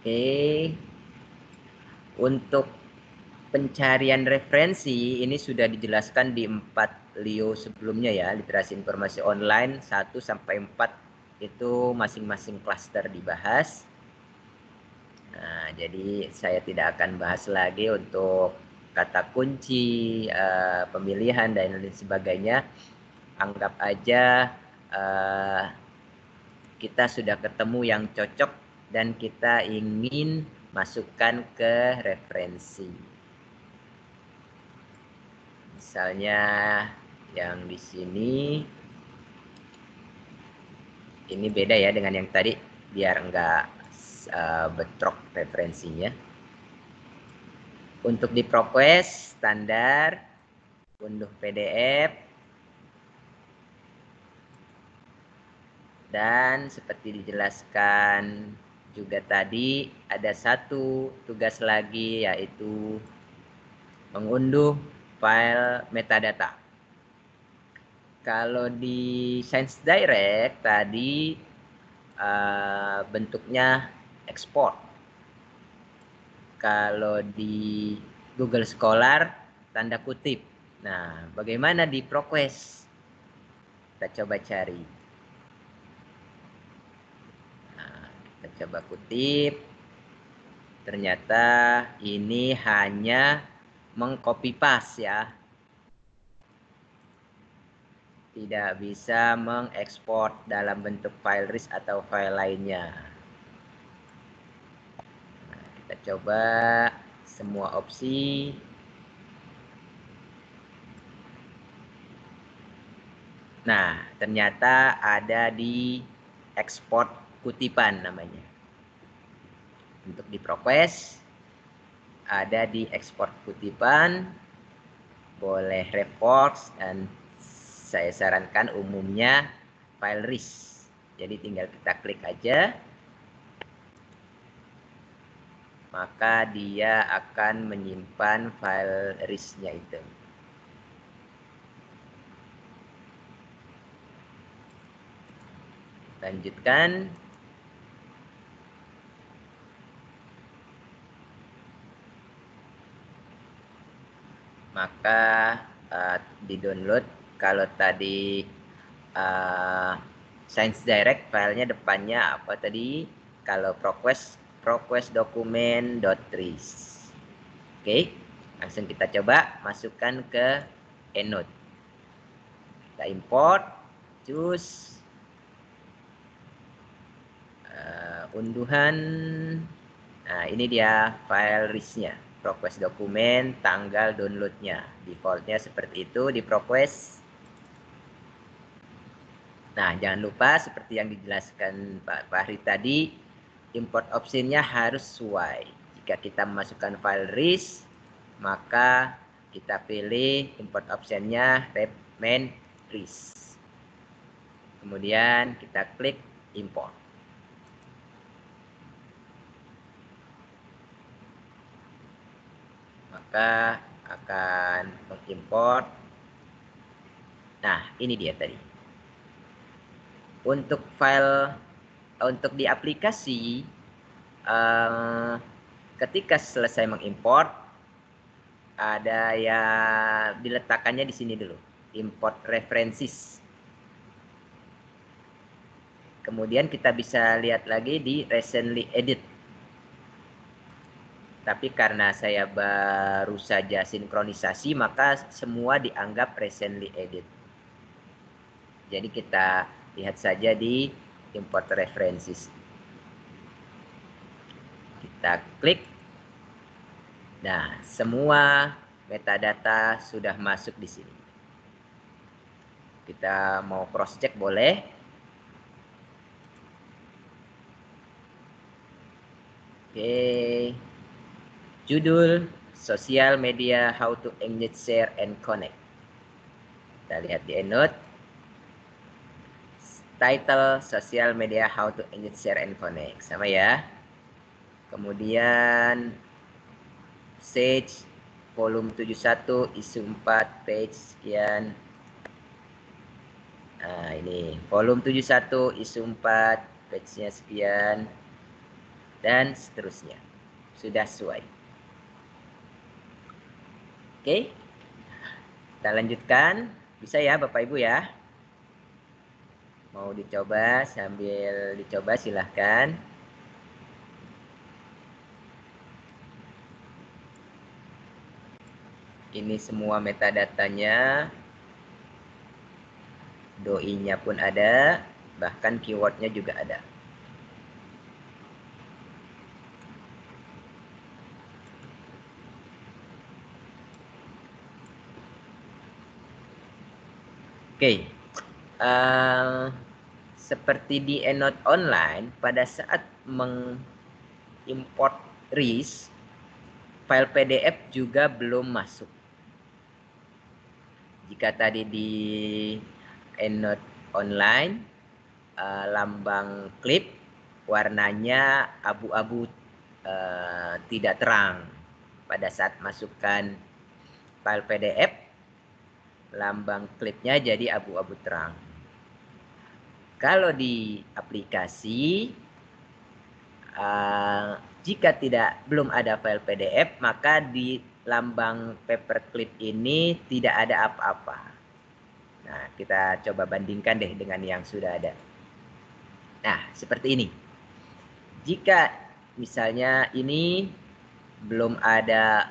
S5: Oke, untuk pencarian referensi ini sudah dijelaskan di 4 LIO sebelumnya ya, literasi informasi online 1 sampai 4 itu masing-masing klaster dibahas. Nah, jadi saya tidak akan bahas lagi untuk kata kunci, pemilihan dan lain sebagainya. Anggap aja kita sudah ketemu yang cocok dan kita ingin masukkan ke referensi. Misalnya yang di sini ini beda ya dengan yang tadi, biar enggak bentrok referensinya. Untuk di ProQuest standar unduh PDF, dan seperti dijelaskan juga tadi ada satu tugas lagi, yaitu mengunduh file metadata. Kalau di Science Direct tadi bentuknya ekspor. Kalau di Google Scholar tanda kutip. Nah, bagaimana di ProQuest? Kita coba cari. Nah, kita coba kutip. Ternyata ini hanya mengcopy paste ya. Tidak bisa mengekspor dalam bentuk file RIS atau file lainnya. Nah, kita coba semua opsi. Nah, ternyata ada di ekspor kutipan namanya. Untuk di ProQuest ada di ekspor kutipan, boleh reports, dan saya sarankan umumnya file RIS. Jadi tinggal kita klik aja, maka dia akan menyimpan file RIS-nya itu. Lanjutkan. Maka di-download. Kalau tadi Science Direct filenya depannya apa tadi? Kalau ProQuest dokumen.ris. Oke, langsung kita coba masukkan ke EndNote. Kita import, choose unduhan. Nah, ini dia file RIS-nya. ProQuest dokumen, tanggal downloadnya. Defaultnya seperti itu di ProQuest. Nah, jangan lupa seperti yang dijelaskan Pak Fahri tadi, import optionnya harus sesuai. Jika kita memasukkan file RIS, maka kita pilih import optionnya main RIS. Kemudian kita klik import. Maka akan mengimport. Nah, ini dia tadi. Untuk file, untuk di aplikasi, ketika selesai mengimport, ada yang diletakkannya di sini dulu, import references. Kemudian kita bisa lihat lagi di recently edit. Tapi karena saya baru saja sinkronisasi, maka semua dianggap recently edit. Jadi kita lihat saja di import references. Kita klik. Nah, semua metadata sudah masuk di sini. Kita mau cross check boleh. Oke. Judul Social Media How to Engage, Share, and Connect. Kita lihat di EndNote. Title Social Media How to Engage, Share, and Connect. Sama ya. Kemudian Sage volume 71 isu 4 page sekian. Nah, ini volume 71 isu 4 page-nya sekian dan seterusnya. Sudah sesuai. Oke. Kita lanjutkan. Bisa ya Bapak Ibu ya? Mau dicoba, sambil dicoba silahkan. Ini semua metadatanya. Doi-nya pun ada, bahkan keywordnya juga ada. Oke. Seperti di EndNote Online, pada saat mengimport RIS, file PDF juga belum masuk. Jika tadi di EndNote Online, lambang klip warnanya abu-abu, tidak terang pada saat masukkan file PDF, lambang klipnya jadi abu-abu terang. Kalau di aplikasi, jika belum ada file PDF, maka di lambang paperclip ini tidak ada apa-apa. Nah, kita coba bandingkan deh dengan yang sudah ada. Nah, seperti ini. Jika misalnya ini belum ada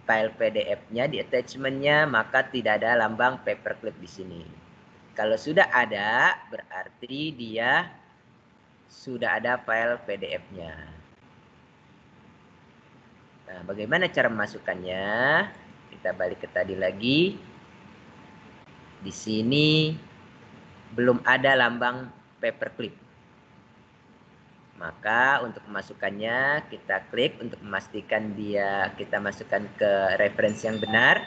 S5: file PDF-nya di attachment-nya, maka tidak ada lambang paperclip di sini. Kalau sudah ada, berarti dia sudah ada file PDF-nya. Nah, bagaimana cara memasukkannya? Kita balik ke tadi lagi. Di sini belum ada lambang paperclip. Maka untuk memasukkannya, kita klik untuk memastikan kita masukkan ke referensi yang benar.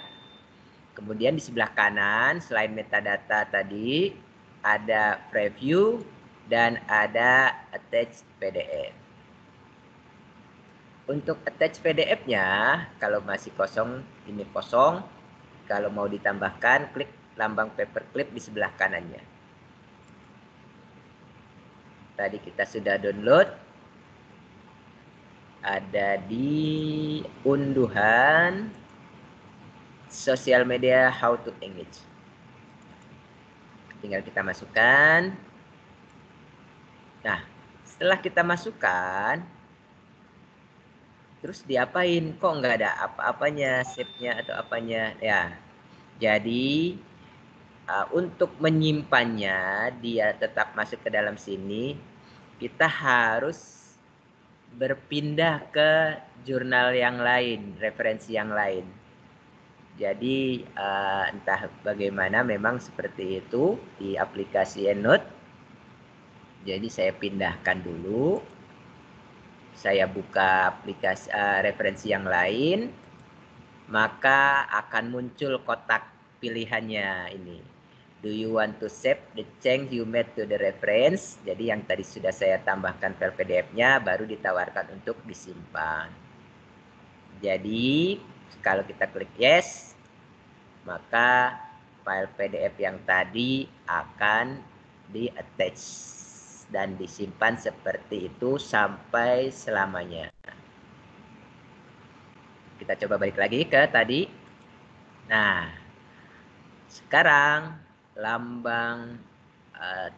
S5: Kemudian di sebelah kanan, selain metadata tadi, ada preview dan ada attach PDF. Untuk attach PDF-nya, kalau masih kosong, ini kosong. Kalau mau ditambahkan, klik lambang paperclip di sebelah kanannya. Tadi kita sudah download. Ada di unduhan sosial media How to Engage. Tinggal kita masukkan. Nah, setelah kita masukkan, terus diapain? Kok nggak ada apa-apanya, save-nya atau apanya? Ya, jadi untuk menyimpannya, dia tetap masuk ke dalam sini, kita harus berpindah ke jurnal yang lain, referensi yang lain. Jadi entah bagaimana, memang seperti itu di aplikasi EndNote. Jadi saya pindahkan dulu. Saya buka aplikasi referensi yang lain, maka akan muncul kotak pilihannya ini. Do you want to save the change you made to the reference? Jadi yang tadi sudah saya tambahkan file PDF-nya baru ditawarkan untuk disimpan. Jadi kalau kita klik yes, maka file PDF yang tadi akan di-attach dan disimpan seperti itu sampai selamanya. Kita coba balik lagi ke tadi. Nah, sekarang lambang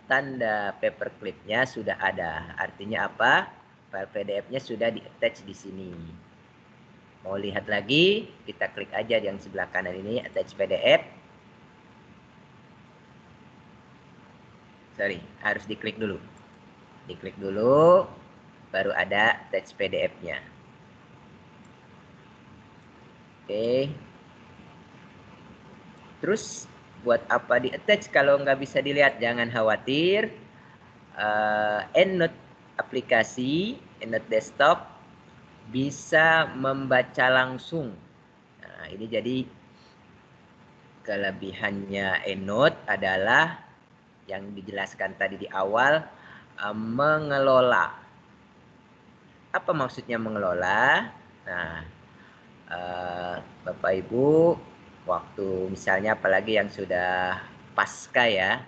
S5: tanda paperclip-nya sudah ada. Artinya apa? File PDF-nya sudah di-attach di sini. Mau lihat lagi, kita klik aja yang sebelah kanan ini, attach PDF. Sorry, harus diklik dulu. Diklik dulu, baru ada attach PDF-nya. Oke. Terus buat apa di attach kalau nggak bisa dilihat? Jangan khawatir. EndNote aplikasi, EndNote desktop bisa membaca langsung. Nah, ini jadi kelebihannya EndNote adalah yang dijelaskan tadi di awal, mengelola. Apa maksudnya mengelola? Nah, Bapak Ibu, waktu misalnya apalagi yang sudah pasca ya,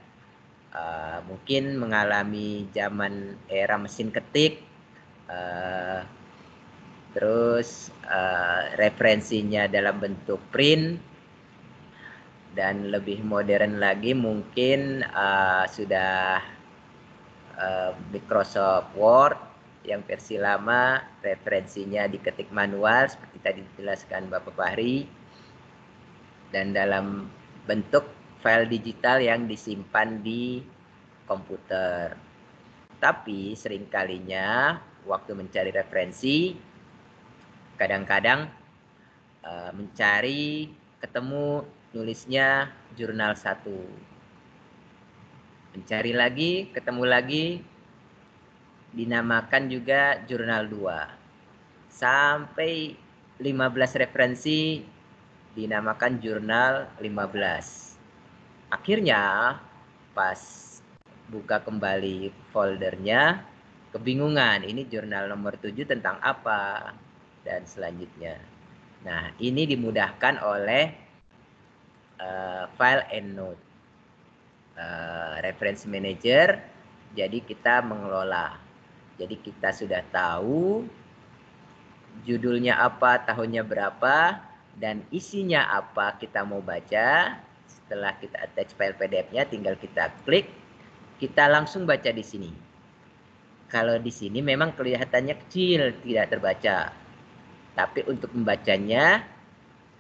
S5: mungkin mengalami zaman era mesin ketik, terus referensinya dalam bentuk print, dan lebih modern lagi mungkin sudah Microsoft Word yang versi lama, referensinya diketik manual seperti tadi dijelaskan Bapak Fahri, dan dalam bentuk file digital yang disimpan di komputer. Tapi seringkalinya waktu mencari referensi, kadang-kadang mencari ketemu nulisnya jurnal 1. Mencari lagi, ketemu lagi, dinamakan juga jurnal 2. Sampai 15 referensi dinamakan jurnal 15. Akhirnya pas buka kembali foldernya, kebingungan, ini jurnal nomor 7 tentang apa, dan selanjutnya. Nah, ini dimudahkan oleh file EndNote. Reference Manager, jadi kita mengelola. Jadi kita sudah tahu judulnya apa, tahunnya berapa, dan isinya apa kita mau baca. Setelah kita attach file PDF-nya, tinggal kita klik, kita langsung baca di sini. Kalau di sini memang kelihatannya kecil, tidak terbaca. Tapi untuk membacanya,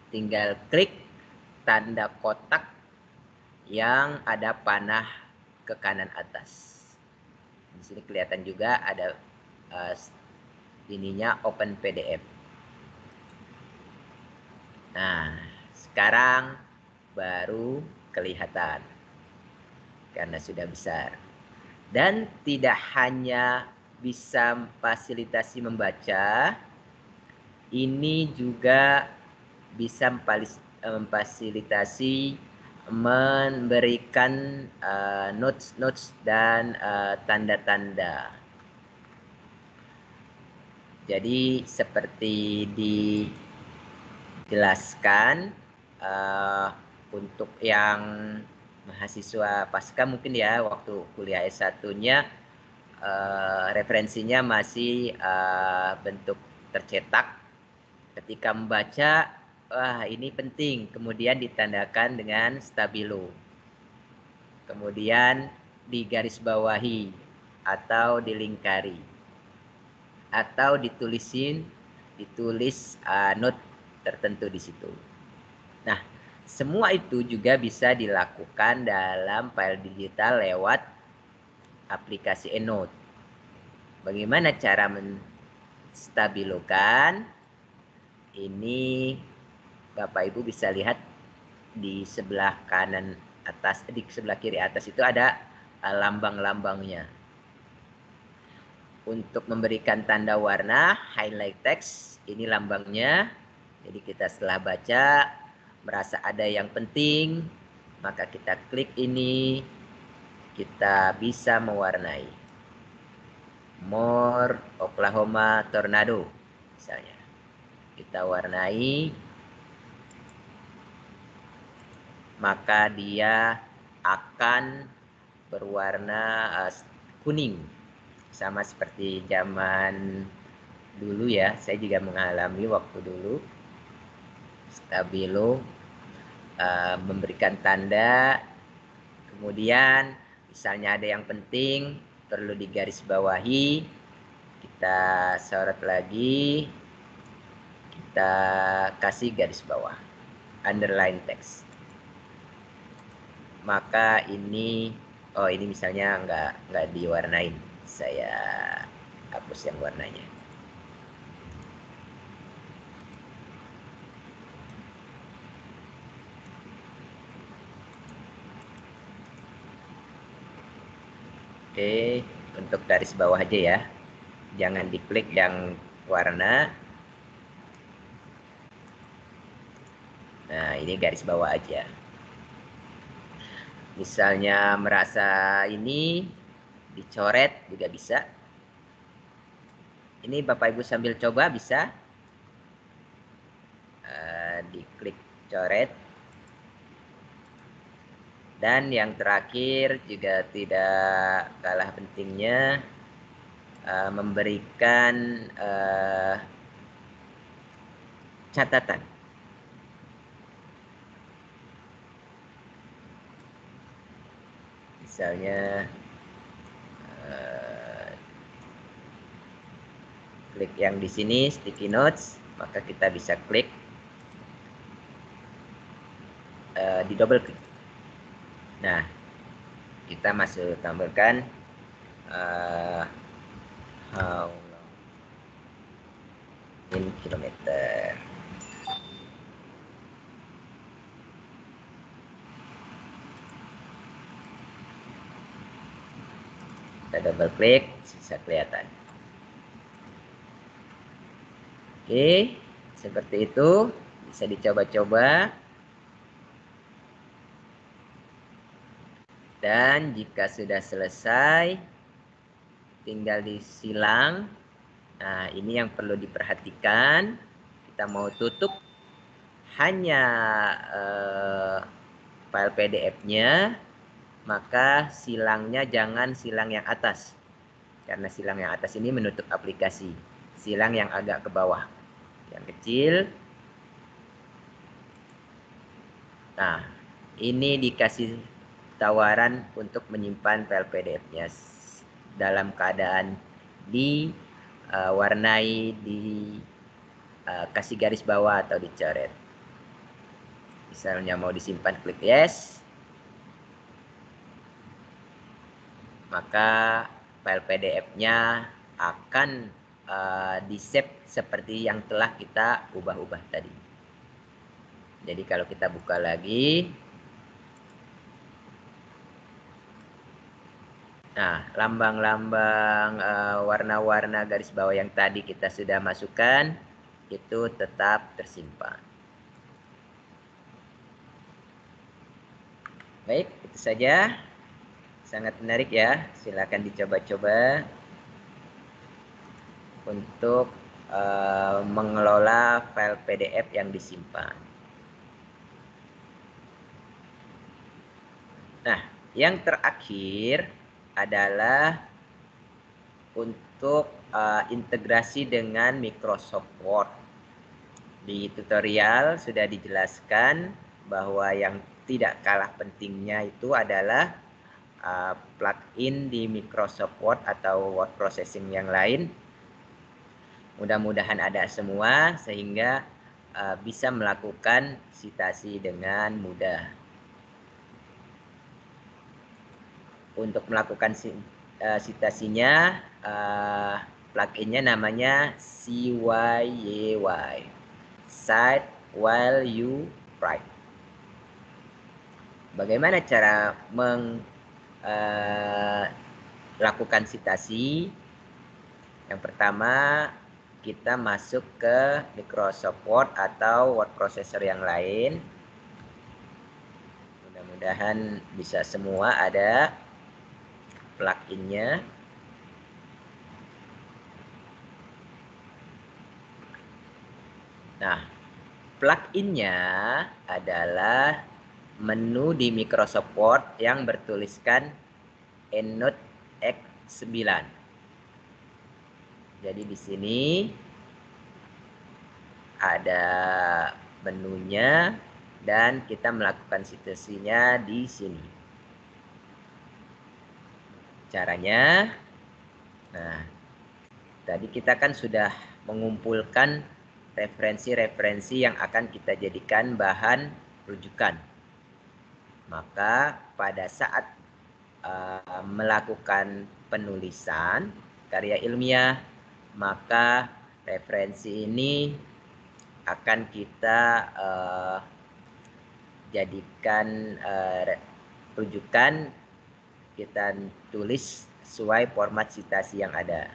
S5: tinggal klik tanda kotak yang ada panah ke kanan atas. Di sini kelihatan juga ada ininya Open PDF. Nah, sekarang baru kelihatan karena sudah besar. Dan tidak hanya bisa fasilitasi membaca, ini juga bisa memfasilitasi memberikan notes dan tanda-tanda. Jadi seperti dijelaskan untuk yang mahasiswa pasca mungkin ya waktu kuliah S1-nya referensinya masih bentuk tercetak. Ketika membaca, wah ini penting, kemudian ditandakan dengan stabilo. Kemudian digarisbawahi atau dilingkari. Atau ditulis note tertentu di situ. Nah, semua itu juga bisa dilakukan dalam file digital lewat aplikasi EndNote. Bagaimana cara menstabilokan? Ini Bapak Ibu bisa lihat di sebelah kanan atas, di sebelah kiri atas itu ada lambang-lambangnya. Untuk memberikan tanda warna, highlight text, ini lambangnya. Jadi kita setelah baca, merasa ada yang penting, maka kita klik ini, kita bisa mewarnai. More Oklahoma Tornado, misalnya. Kita warnai, maka dia akan berwarna kuning. Sama seperti zaman dulu ya, saya juga mengalami waktu dulu. Stabilo memberikan tanda, kemudian misalnya ada yang penting perlu digarisbawahi, kita sorot lagi, kita kasih garis bawah, underline text. Maka ini, oh ini misalnya nggak diwarnain, saya hapus yang warnanya. Oke, untuk garis bawah aja ya, jangan diklik yang warna. Nah, ini garis bawah aja. Misalnya merasa ini dicoret juga bisa. Ini Bapak Ibu sambil coba bisa. Diklik coret. Dan yang terakhir juga tidak kalah pentingnya, memberikan catatan. Misalnya klik yang di sini sticky notes, maka kita bisa klik di double klik. Nah, kita masuk tambahkan how long in kilometer. Kita double klik, bisa kelihatan. Oke, seperti itu bisa dicoba-coba. Dan jika sudah selesai, tinggal disilang. Nah, ini yang perlu diperhatikan. Kita mau tutup hanya file PDF-nya, maka silangnya jangan silang yang atas. Karena silang yang atas ini menutup aplikasi. Silang yang agak ke bawah. Yang kecil. Nah, ini dikasih tawaran untuk menyimpan file PDF-nya dalam keadaan diwarnai, kasih garis bawah atau dicoret. Misalnya mau disimpan, klik yes. Maka file PDF-nya akan di-save seperti yang telah kita ubah-ubah tadi. Jadi kalau kita buka lagi, nah lambang-lambang warna-warna garis bawah yang tadi kita sudah masukkan itu tetap tersimpan. Baik, itu saja. Sangat menarik ya, silakan dicoba-coba untuk mengelola file PDF yang disimpan. Nah, yang terakhir adalah untuk integrasi dengan Microsoft Word. Di tutorial sudah dijelaskan bahwa yang tidak kalah pentingnya itu adalah plugin di Microsoft Word atau word processing yang lain. Mudah-mudahan ada semua sehingga bisa melakukan citasi dengan mudah. Untuk melakukan citasinya, pluginnya namanya CYY, Cite While You Write. Bagaimana cara melakukan citasi? Yang pertama, kita masuk ke Microsoft Word atau word processor yang lain. Mudah-mudahan bisa semua ada pluginnya. Nah, pluginnya adalah menu di Microsoft Word yang bertuliskan EndNote X9. Jadi di sini ada menunya dan kita melakukan citasinya di sini. Caranya, nah, tadi kita kan sudah mengumpulkan referensi-referensi yang akan kita jadikan bahan rujukan. Maka pada saat melakukan penulisan karya ilmiah, maka referensi ini akan kita jadikan rujukan, kita tulis sesuai format citasi yang ada.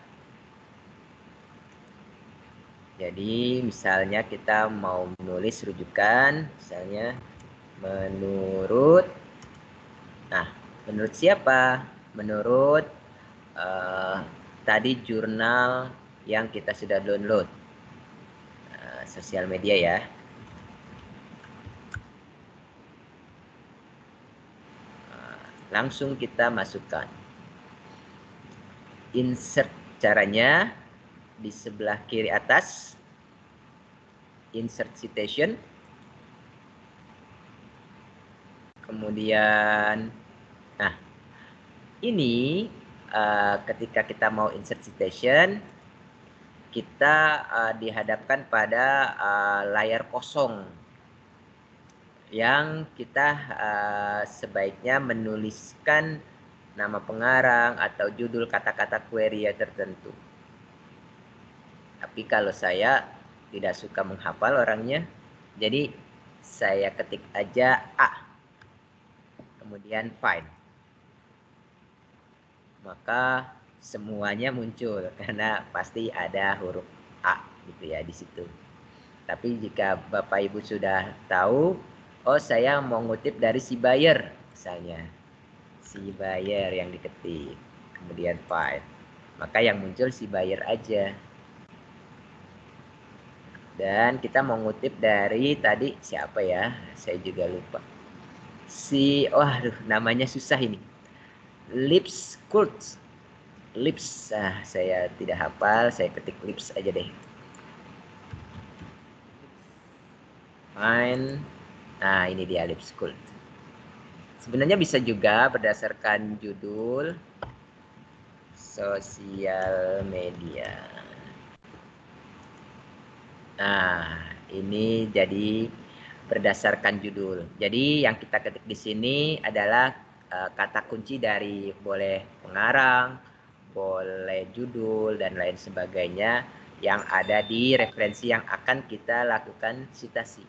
S5: Jadi misalnya kita mau menulis rujukan, misalnya menurut, nah menurut siapa? Menurut tadi jurnal yang kita sudah download, sosial media ya. Langsung kita masukkan. Insert caranya di sebelah kiri atas, insert citation. Kemudian, nah ini ketika kita mau insert citation, kita dihadapkan pada layar kosong yang kita sebaiknya menuliskan nama pengarang atau judul kata-kata query tertentu. Tapi kalau saya tidak suka menghafal orangnya, jadi saya ketik aja A, kemudian find. Maka semuanya muncul karena pasti ada huruf A gitu ya di situ. Tapi jika Bapak Ibu sudah tahu, oh saya mau ngutip dari si buyer misalnya, si buyer yang diketik, kemudian find, maka yang muncul si buyer aja. Dan kita mau ngutip dari tadi siapa ya? Saya juga lupa. Namanya susah ini. Lipskult. Lips, saya tidak hafal, saya ketik lips aja deh. Fine. Nah, ini dia Lipskult. Sebenarnya bisa juga berdasarkan judul sosial media. Nah, ini jadi berdasarkan judul. Jadi yang kita ketik di sini adalah kata kunci dari boleh pengarang, boleh judul, dan lain sebagainya yang ada di referensi yang akan kita lakukan citasi.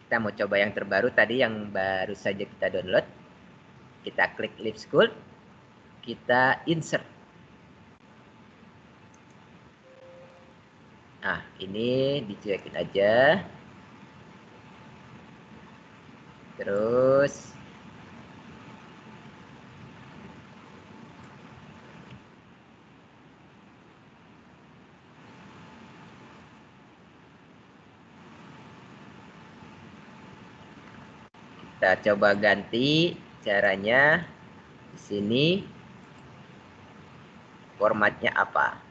S5: Kita mau coba yang terbaru tadi yang baru saja kita download. Kita klik Lipskult, kita insert. Nah, ini dicuekin aja. Terus kita coba ganti caranya. Di sini formatnya apa?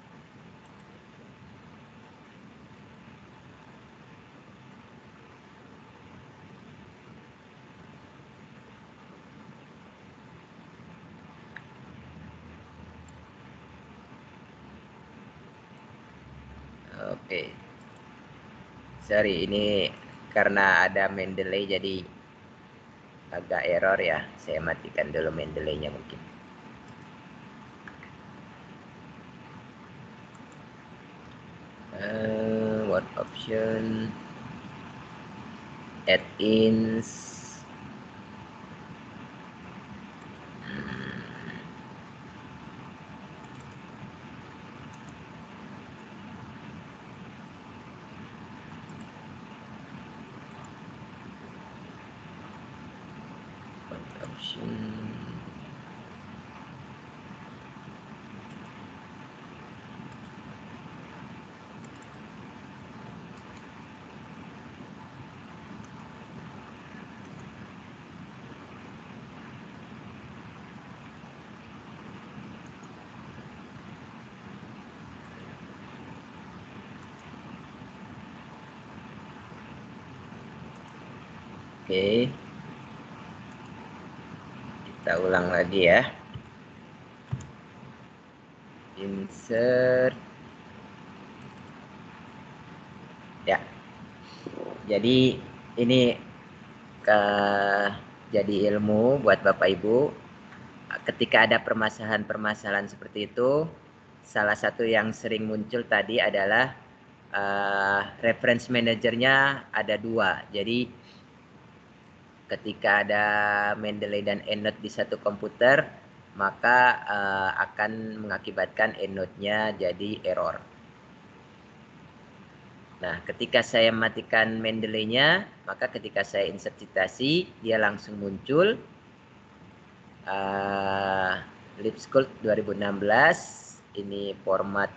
S5: Oke. Sorry, ini karena ada main delay jadi agak error ya. Saya matikan dulu main delay-nya mungkin. Word option, add-ins. Oke. Kita ulang lagi ya. Insert. Ya. Jadi ini jadi ilmu buat Bapak Ibu. Ketika ada permasalahan-permasalahan seperti itu, salah satu yang sering muncul tadi adalah reference manajernya ada dua. Jadi ketika ada Mendeley dan EndNote di satu komputer, maka akan mengakibatkan EndNote-nya jadi error. Nah, ketika saya matikan Mendeley-nya, maka ketika saya insert citasi, dia langsung muncul Lipskult 2016, ini format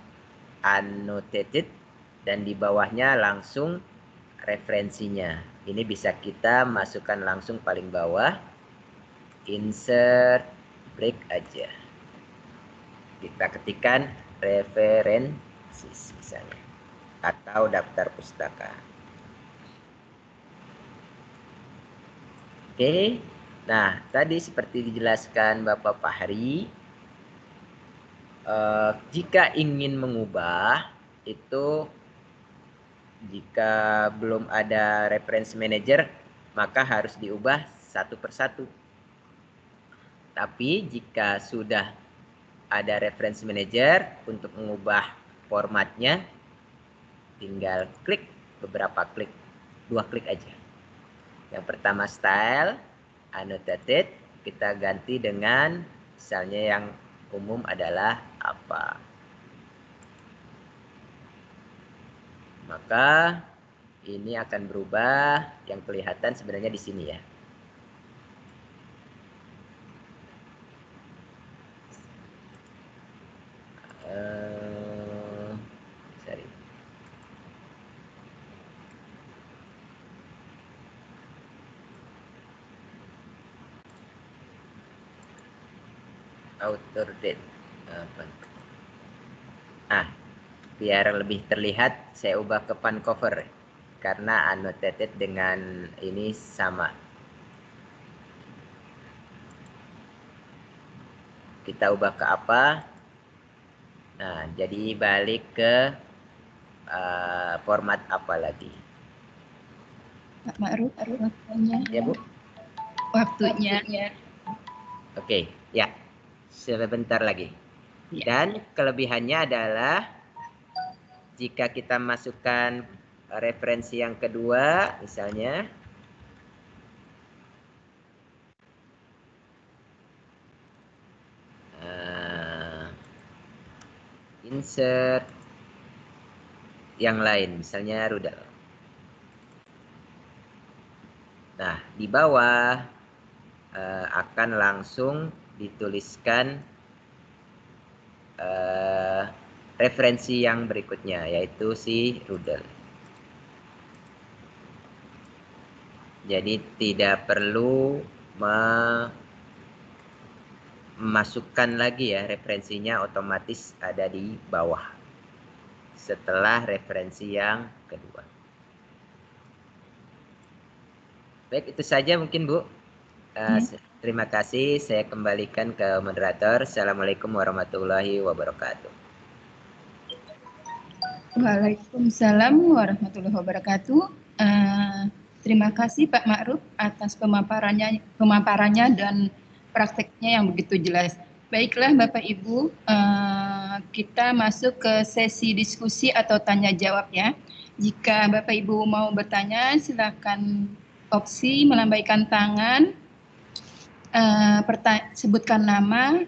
S5: annotated, dan di bawahnya langsung referensinya. Ini bisa kita masukkan langsung paling bawah, insert, break aja. Kita ketikkan referensi misalnya, atau daftar pustaka. Oke, nah tadi seperti dijelaskan Bapak Fahri, jika ingin mengubah itu, jika belum ada reference manager, maka harus diubah satu persatu. Tapi jika sudah ada reference manager, untuk mengubah formatnya, tinggal klik beberapa klik, 2 klik aja. Yang pertama style, annotated, kita ganti dengan misalnya yang umum adalah apa. Maka ini akan berubah, yang kelihatan sebenarnya di sini ya. Sorry. Author date. Biar lebih terlihat, saya ubah ke font cover karena annotated dengan ini sama. Kita ubah ke apa? Nah, jadi balik ke format apa lagi?
S2: Pak Ma'ruf, waktunya.
S5: Ya, Bu?
S2: Waktunya.
S5: Oke, ya. Sebentar lagi.
S2: Ya.
S5: Dan kelebihannya adalah jika kita masukkan referensi yang kedua, misalnya, insert yang lain, misalnya rudal. Nah, di bawah akan langsung dituliskan referensi yang berikutnya, yaitu si rudal. Jadi tidak perlu memasukkan lagi ya, referensinya otomatis ada di bawah setelah referensi yang kedua. Baik, itu saja mungkin, Bu. Terima kasih. Saya kembalikan ke moderator. Assalamualaikum warahmatullahi wabarakatuh.
S2: Waalaikumsalam warahmatullahi wabarakatuh. Terima kasih Pak Ma'ruf atas pemaparannya dan prakteknya yang begitu jelas. Baiklah Bapak Ibu, kita masuk ke sesi diskusi atau tanya jawab ya. Jika Bapak Ibu mau bertanya, silakan opsi melambaikan tangan, sebutkan nama,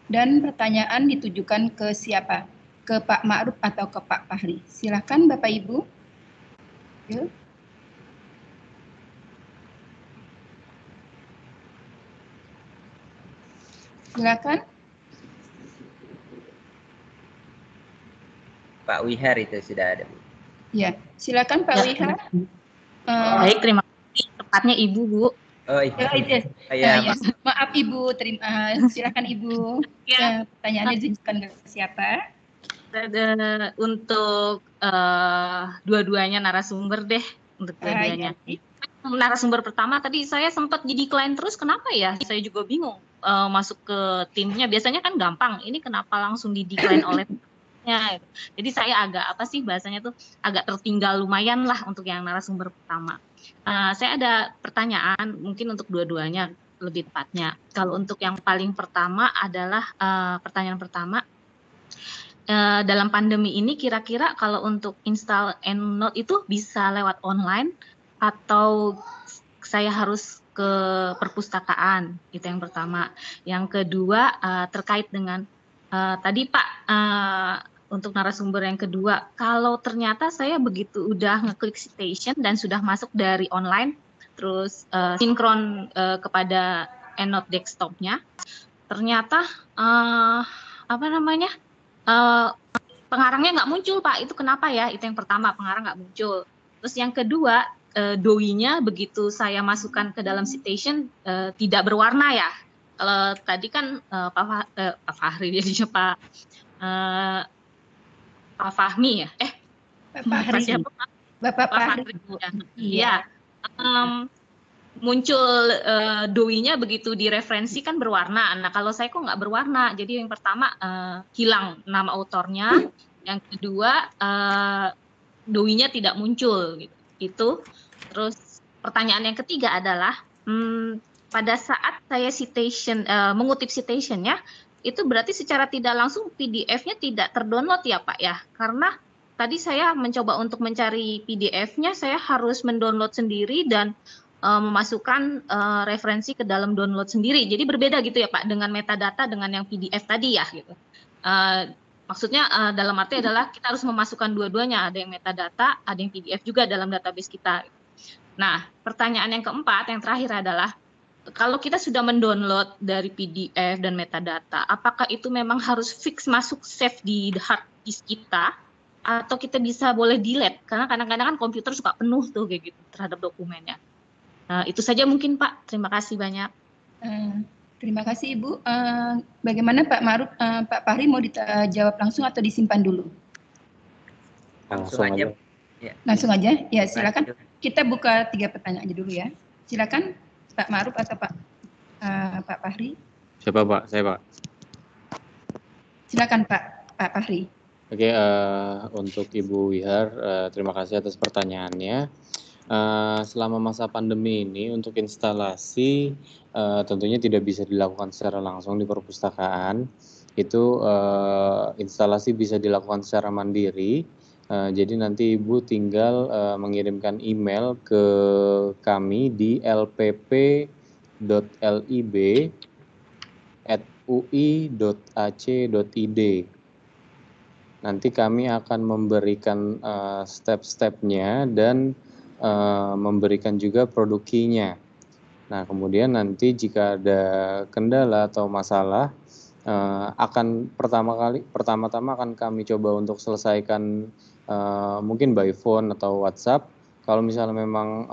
S2: dan pertanyaan ditujukan ke siapa? Ke Pak Ma'ruf atau ke Pak Fahri? Silakan Bapak Ibu. Yuk. Silakan.
S5: Pak Wihar itu sudah ada.
S2: Ya, silakan Pak Wihar.
S6: Baik, terima kasih. Tepatnya Ibu, Bu.
S5: Oh iya.
S2: Ya. Maaf Ibu, silakan Ibu.
S6: Ya.
S2: Pertanyaannya ditujukan ke siapa?
S6: Untuk dua-duanya narasumber deh, untuk dua-duanya. Narasumber pertama tadi saya sempat jadi klien terus, kenapa ya? Saya juga bingung masuk ke timnya. Biasanya kan gampang, ini kenapa langsung di-decline oleh timnya? Jadi saya agak bahasanya tuh agak tertinggal lumayan lah untuk yang narasumber pertama. Saya ada pertanyaan mungkin untuk dua-duanya lebih tepatnya. Kalau untuk yang paling pertama adalah pertanyaan pertama, dalam pandemi ini kira-kira kalau untuk install EndNote itu bisa lewat online atau saya harus ke perpustakaan? Itu yang pertama. Yang kedua terkait dengan tadi Pak, untuk narasumber yang kedua, kalau ternyata saya begitu udah ngeklik citation dan sudah masuk dari online, terus sinkron kepada EndNote desktop-nya, ternyata pengarangnya nggak muncul Pak. Itu kenapa ya? Itu yang pertama, pengarang nggak muncul. Terus yang kedua, DOI-nya begitu saya masukkan ke dalam citation tidak berwarna ya. Kalau tadi kan Pak Fahri jadinya Pak Fahmi ya?
S2: Pak Fahri.
S6: Siapa?
S2: Bapak Fahri.
S6: Iya. Muncul DOI-nya begitu direferensi kan berwarna. Nah kalau saya kok nggak berwarna. Jadi yang pertama hilang nama autornya. Yang kedua DOI-nya tidak muncul gitu. Itu. Terus pertanyaan yang ketiga adalah pada saat saya citation mengutip citationnya itu berarti secara tidak langsung PDF-nya tidak terdownload ya Pak ya, karena tadi saya mencoba untuk mencari PDF-nya saya harus mendownload sendiri dan memasukkan referensi ke dalam download sendiri. Jadi berbeda gitu ya Pak dengan metadata dengan yang PDF tadi ya gitu. Maksudnya dalam arti adalah kita harus memasukkan dua-duanya, ada yang metadata, ada yang PDF juga dalam database kita. Nah, pertanyaan yang keempat, yang terakhir adalah, kalau kita sudah mendownload dari PDF dan metadata, apakah itu memang harus fix masuk save di hard disk kita, atau kita bisa boleh delete? Karena kadang-kadang kan komputer suka penuh tuh kayak gitu terhadap dokumennya. Itu saja mungkin Pak, terima kasih banyak.
S2: Terima kasih Ibu. Bagaimana Pak Ma'ruf, Pak Fahri mau dijawab langsung atau disimpan dulu?
S5: Langsung aja. Ya.
S2: Langsung aja? Ya silakan. Kita buka 3 pertanyaan aja dulu ya. Silakan Pak Ma'ruf atau Pak Fahri.
S1: Siapa Pak? Saya Pak.
S2: Silakan Pak Fahri.
S1: Oke, untuk Ibu Wihar, terima kasih atas pertanyaannya. Selama masa pandemi ini untuk instalasi tentunya tidak bisa dilakukan secara langsung di perpustakaan. Itu instalasi bisa dilakukan secara mandiri. Jadi nanti Ibu tinggal mengirimkan email ke kami di lpp.lib@ui.ac.id. Nanti kami akan memberikan step-stepnya dan memberikan juga produk key-nya. Nah, kemudian nanti jika ada kendala atau masalah, pertama-tama akan kami coba untuk selesaikan mungkin by phone atau WhatsApp. Kalau misalnya memang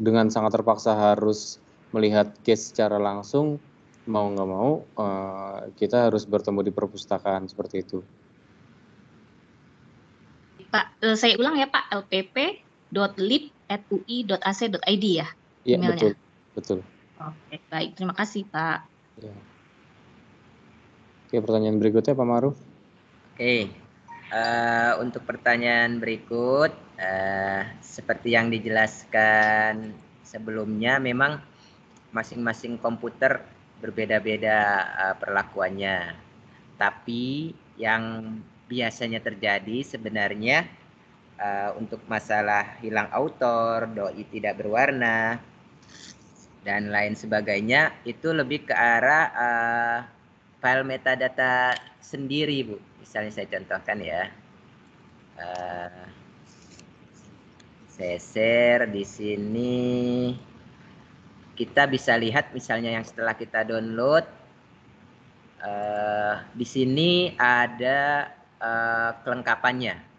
S1: dengan sangat terpaksa harus melihat case secara langsung, mau nggak mau kita harus bertemu di perpustakaan seperti itu.
S6: Pak, saya ulang ya Pak, lpp.lib@ui.ac.id ya?
S1: Iya,
S6: emailnya?
S1: betul.
S6: Oke, baik. Terima kasih Pak.
S1: Ya. Oke, pertanyaan berikutnya Pak Ma'ruf.
S5: Oke, untuk pertanyaan berikut, seperti yang dijelaskan sebelumnya, memang masing-masing komputer berbeda-beda perlakuannya. Tapi yang biasanya terjadi sebenarnya untuk masalah hilang autor, doi tidak berwarna, dan lain sebagainya, itu lebih ke arah file metadata sendiri, Bu. Misalnya saya contohkan ya. Saya share di sini. Kita bisa lihat misalnya yang setelah kita download, di sini ada kelengkapannya.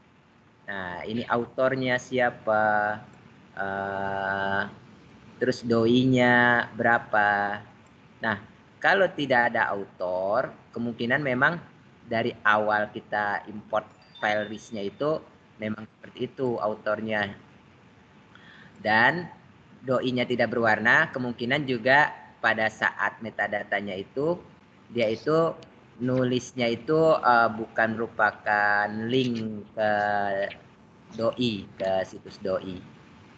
S5: Nah, ini autornya siapa, terus doi-nya berapa. Nah, kalau tidak ada autor, kemungkinan memang dari awal kita import file list-nya itu memang seperti itu autornya. Dan doi-nya tidak berwarna, kemungkinan juga pada saat metadatanya itu dia itu nulisnya itu bukan merupakan link ke doi, ke situs doi.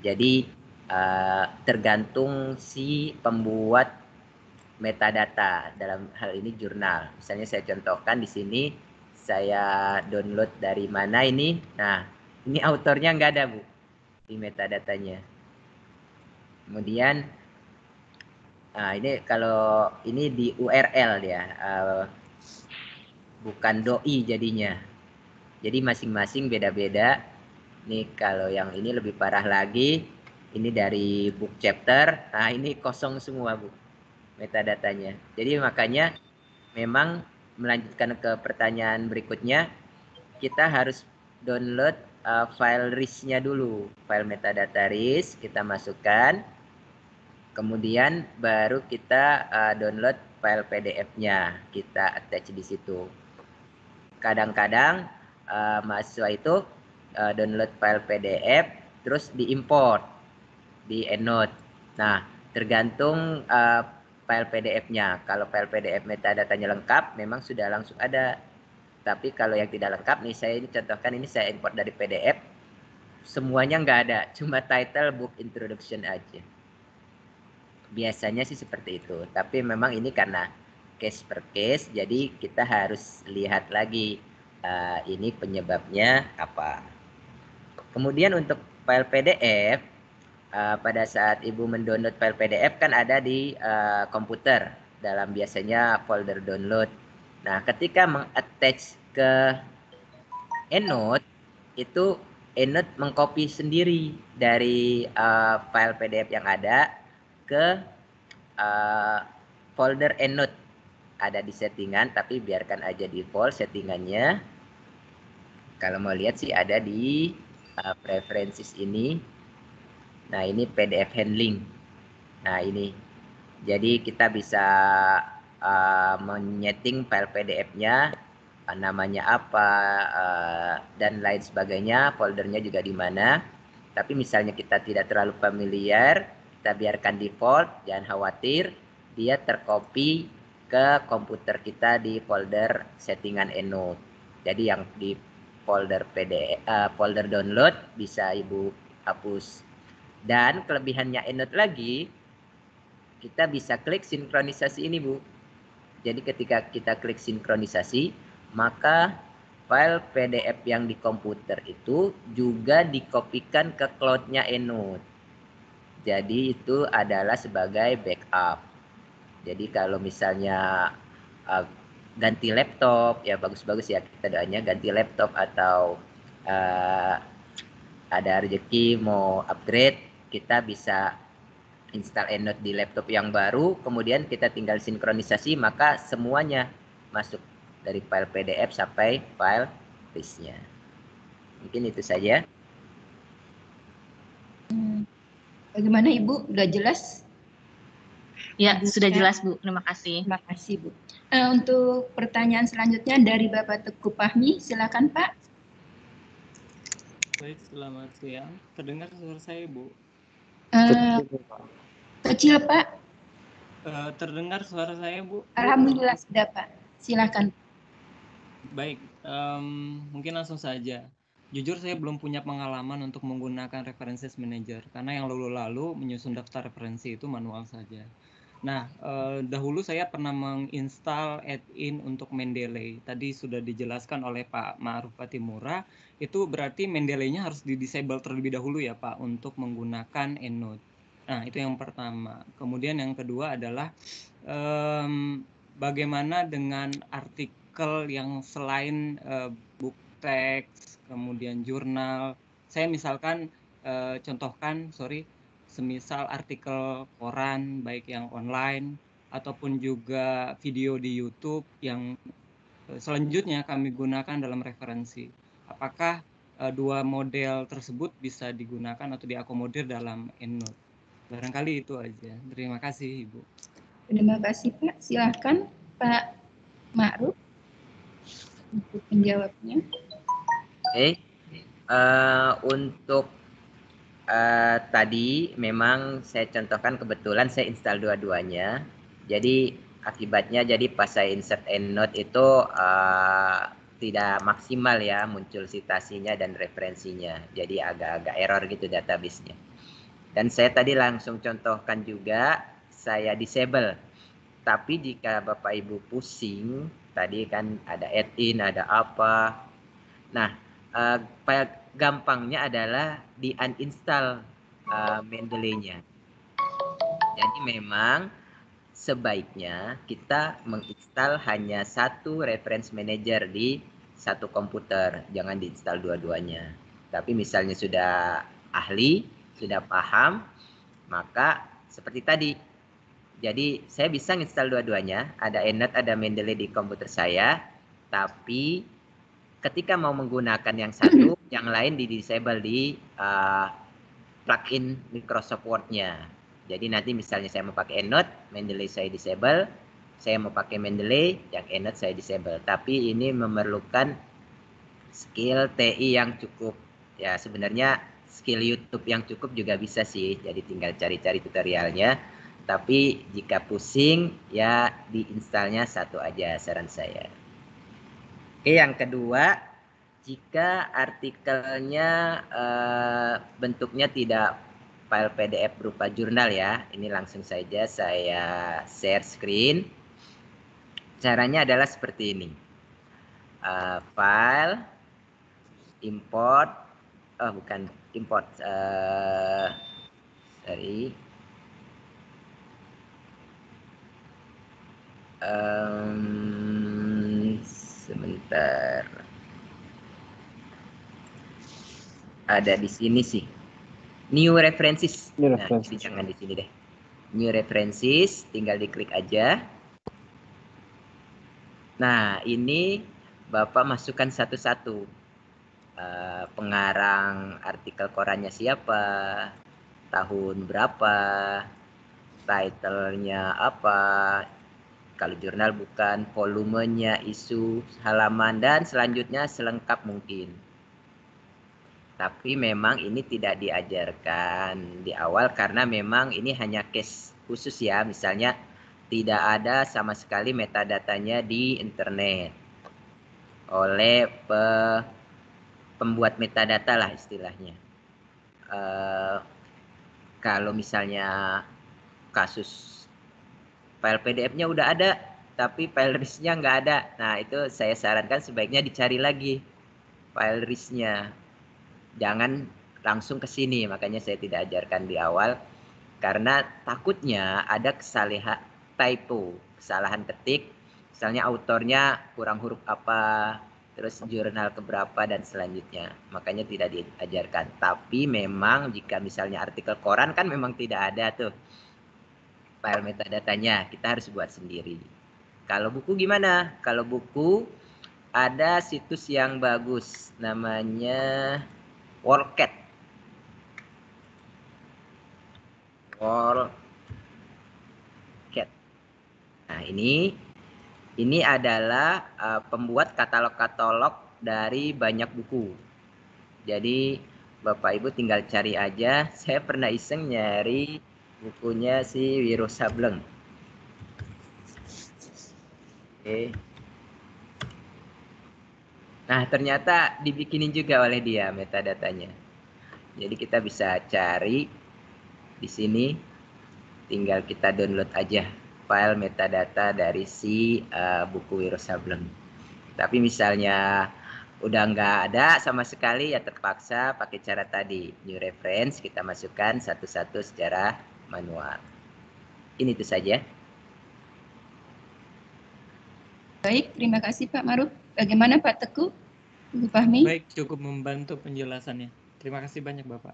S5: Jadi tergantung si pembuat metadata, dalam hal ini jurnal. Misalnya saya contohkan di sini, saya download dari mana ini. Nah, ini autornya nggak ada, Bu, di metadatanya. Kemudian ini kalau ini di URL ya, bukan doi jadinya. Jadi masing-masing beda-beda. Nih kalau yang ini lebih parah lagi, ini dari book chapter. Nah, ini kosong semua, Bu, metadatanya. Jadi makanya memang melanjutkan ke pertanyaan berikutnya, kita harus download file RIS-nya dulu. File metadata RIS kita masukkan. Kemudian baru kita download file PDF-nya, kita attach di situ. Kadang-kadang mahasiswa itu download file PDF terus diimport di EndNote. Nah, tergantung file PDF-nya. Kalau file PDF metadatanya lengkap, memang sudah langsung ada. Tapi kalau yang tidak lengkap, nih saya ini contohkan, ini saya import dari PDF, semuanya nggak ada, cuma title, book, introduction aja. Biasanya sih seperti itu, tapi memang ini karena case per case, jadi kita harus lihat lagi ini penyebabnya apa. Kemudian untuk file PDF, pada saat Ibu mendownload file PDF kan ada di komputer, dalam biasanya folder download. Nah, ketika mengattach ke EndNote, itu EndNote mengcopy sendiri dari file PDF yang ada ke folder EndNote. Ada di settingan, tapi biarkan aja default settingannya. Kalau mau lihat sih ada di preferences ini. Nah, ini PDF handling. Nah, ini Jadi kita bisa menyeting file PDF-nya, namanya apa, dan lain sebagainya, foldernya juga di mana. Tapi misalnya kita tidak terlalu familiar, kita biarkan default, jangan khawatir, dia tercopy ke komputer kita di folder settingan EndNote. Jadi yang di folder PDF, folder download bisa Ibu hapus. Dan kelebihannya EndNote lagi, kita bisa klik sinkronisasi ini, Bu. Jadi ketika kita klik sinkronisasi, maka file PDF yang di komputer itu juga dikopikan ke cloud-nya EndNote. Jadi itu adalah sebagai backup. Jadi kalau misalnya ganti laptop, ya bagus-bagus ya, kita doanya ganti laptop atau ada rezeki mau upgrade, kita bisa install EndNote di laptop yang baru, kemudian kita tinggal sinkronisasi, maka semuanya masuk dari file PDF sampai file listnya. Mungkin itu saja.
S2: Bagaimana Ibu? Sudah jelas?
S6: Ya, sudah jelas Bu. Terima kasih.
S2: Terima kasih Bu. Untuk pertanyaan selanjutnya dari Bapak Teguh Fahmi, silakan Pak.
S7: Baik, selamat siang. Terdengar suara saya, Bu?
S2: Kecil Pak.
S7: Terdengar suara saya, Bu?
S2: Alhamdulillah sudah Pak. Silakan.
S7: Baik, mungkin langsung saja. Jujur saya belum punya pengalaman untuk menggunakan References Manager, karena yang lalu-lalu menyusun daftar referensi itu manual saja. Nah, dahulu saya pernah menginstal add-in untuk Mendeley. Tadi sudah dijelaskan oleh Pak Ma'ruf Fatimura, itu berarti Mendeley-nya harus di-disable terlebih dahulu ya Pak, untuk menggunakan EndNote. Nah, itu yang pertama. Kemudian yang kedua adalah bagaimana dengan artikel yang selain book text, kemudian jurnal. Saya misalkan contohkan, semisal artikel koran baik yang online ataupun juga video di YouTube yang selanjutnya kami gunakan dalam referensi. Apakah dua model tersebut bisa digunakan atau diakomodir dalam EndNote? Barangkali itu aja. Terima kasih, Ibu.
S2: Terima kasih Pak. Silahkan Pak Ma'ruf untuk menjawabnya.
S5: Oke. Untuk tadi memang saya contohkan kebetulan saya install dua-duanya. Jadi akibatnya pas saya insert EndNote itu tidak maksimal ya muncul citasinya dan referensinya. Jadi agak-agak error gitu database-nya. Dan saya tadi langsung contohkan juga saya disable. Tapi jika Bapak Ibu pusing, tadi kan ada add-in, ada apa. Nah, gampangnya adalah di uninstall Mendeley-nya. Jadi memang sebaiknya kita menginstal hanya satu reference manager di satu komputer, jangan diinstal dua-duanya. Tapi misalnya sudah ahli, sudah paham, maka seperti tadi. Jadi saya bisa install dua-duanya, ada EndNote, ada Mendeley di komputer saya, tapi ketika mau menggunakan yang satu, yang lain di-disable di plugin Microsoft Word-nya. Jadi nanti misalnya saya mau pakai EndNote, Mendeley saya disable, saya mau pakai Mendeley, yang EndNote saya disable. Tapi ini memerlukan skill TI yang cukup. Ya sebenarnya skill YouTube yang cukup juga bisa sih, jadi tinggal cari-cari tutorialnya. Tapi jika pusing, ya diinstalnya satu aja saran saya. Oke, yang kedua, jika artikelnya bentuknya tidak file PDF berupa jurnal ya, ini langsung saja saya share screen. Caranya adalah seperti ini. File, import, bukan import, sorry. Sebentar. Ada di sini sih. New references. Nah, jadi jangan di sini deh. New references, tinggal diklik aja. Nah, ini Bapak masukkan satu-satu. Pengarang artikel korannya siapa, tahun berapa, title-nya apa, kalau jurnal bukan, volumenya, isu, halaman, dan selanjutnya selengkap mungkin. Tapi memang ini tidak diajarkan di awal karena memang ini hanya case khusus ya. Misalnya tidak ada sama sekali metadatanya di internet oleh pembuat metadata lah istilahnya. Kalau misalnya kasus file PDF-nya udah ada, tapi file RIS-nya nggak ada. Nah itu saya sarankan sebaiknya dicari lagi file RIS-nya. Jangan langsung ke sini, makanya saya tidak ajarkan di awal karena takutnya ada kesalahan typo, kesalahan ketik, misalnya autornya kurang huruf apa, terus jurnal keberapa dan selanjutnya, makanya tidak diajarkan. Tapi memang jika misalnya artikel koran kan memang tidak ada tuh file metadatanya, kita harus buat sendiri. Kalau buku gimana? Kalau buku ada situs yang bagus namanya WorldCat. Nah, ini adalah pembuat katalog-katalog dari banyak buku. Jadi Bapak Ibu tinggal cari aja. Saya pernah iseng nyari bukunya si Wiro Sableng. Oke. Nah, ternyata dibikinin juga oleh dia metadatanya. Jadi kita bisa cari di sini, tinggal kita download aja file metadata dari si buku Wiro Sableng. Tapi misalnya udah nggak ada sama sekali, ya terpaksa pakai cara tadi, new reference, kita masukkan satu-satu secara manual. Ini itu saja.
S2: Baik, terima kasih Pak Maruf. Bagaimana Pak Teguh? Ibu Fahmi?
S7: Baik, cukup membantu penjelasannya. Terima kasih banyak Bapak.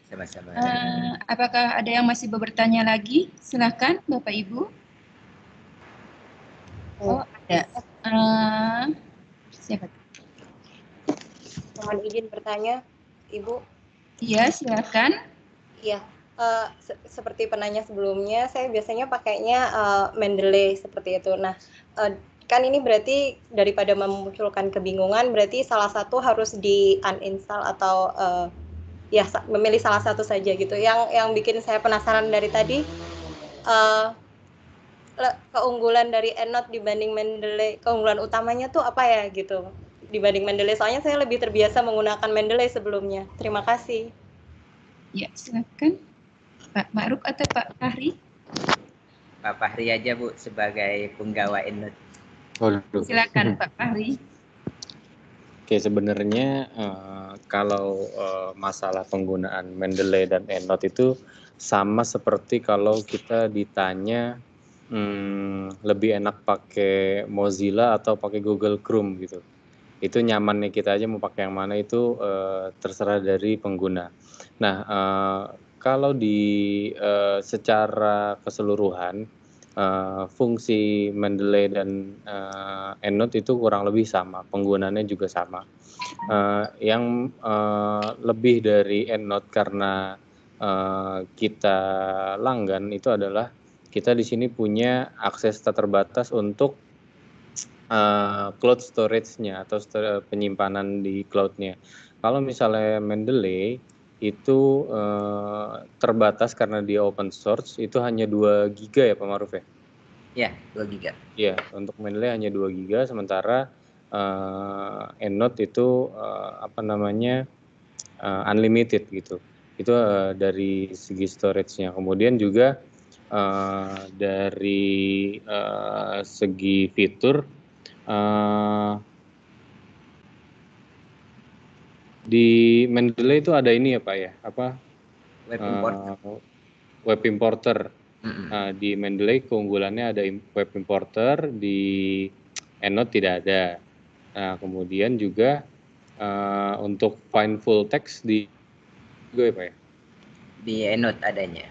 S5: Sama-sama.
S2: Apakah ada yang masih bertanya lagi? Silakan Bapak Ibu. Oh, ada. Siapa?
S8: Mohon izin bertanya, Ibu.
S2: Iya, silakan.
S8: Iya, seperti penanya sebelumnya, saya biasanya pakainya Mendeley seperti itu. Nah, kan ini berarti daripada memunculkan kebingungan, berarti salah satu harus di uninstall atau ya memilih salah satu saja gitu. Yang bikin saya penasaran dari tadi, keunggulan dari EndNote dibanding Mendeley, keunggulan utamanya tuh apa ya gitu dibanding Mendeley? Soalnya saya lebih terbiasa menggunakan Mendeley sebelumnya. Terima kasih.
S2: Ya, silakan Pak Ma'ruf atau Pak Fahri.
S5: Pak Fahri aja Bu sebagai penggawa EndNote.
S2: Silakan Pak Fahri.
S1: Oke, sebenarnya kalau masalah penggunaan Mendeley dan EndNote itu sama seperti kalau kita ditanya lebih enak pakai Mozilla atau pakai Google Chrome gitu. Itu nyamannya kita aja mau pakai yang mana itu terserah dari pengguna. Nah, kalau di secara keseluruhan fungsi Mendeley dan EndNote itu kurang lebih sama, penggunaannya juga sama. Yang lebih dari EndNote karena kita langgan itu adalah kita di sini punya akses tak terbatas untuk cloud storage-nya atau penyimpanan di cloud-nya. Kalau misalnya Mendeley itu terbatas karena dia open source, itu hanya 2 GB ya Pak Maruf ya?
S5: Ya, 2 GB.
S1: Ya, untuk Mendeley hanya 2 GB, sementara EndNote itu unlimited gitu. Itu dari segi storage-nya. Kemudian juga dari segi fitur, di Mendeley itu ada ini ya Pak ya, web importer. Di Mendeley keunggulannya ada web importer, di EndNote tidak ada. Nah, kemudian juga untuk find full text di juga ya Pak ya?
S5: Di EndNote adanya.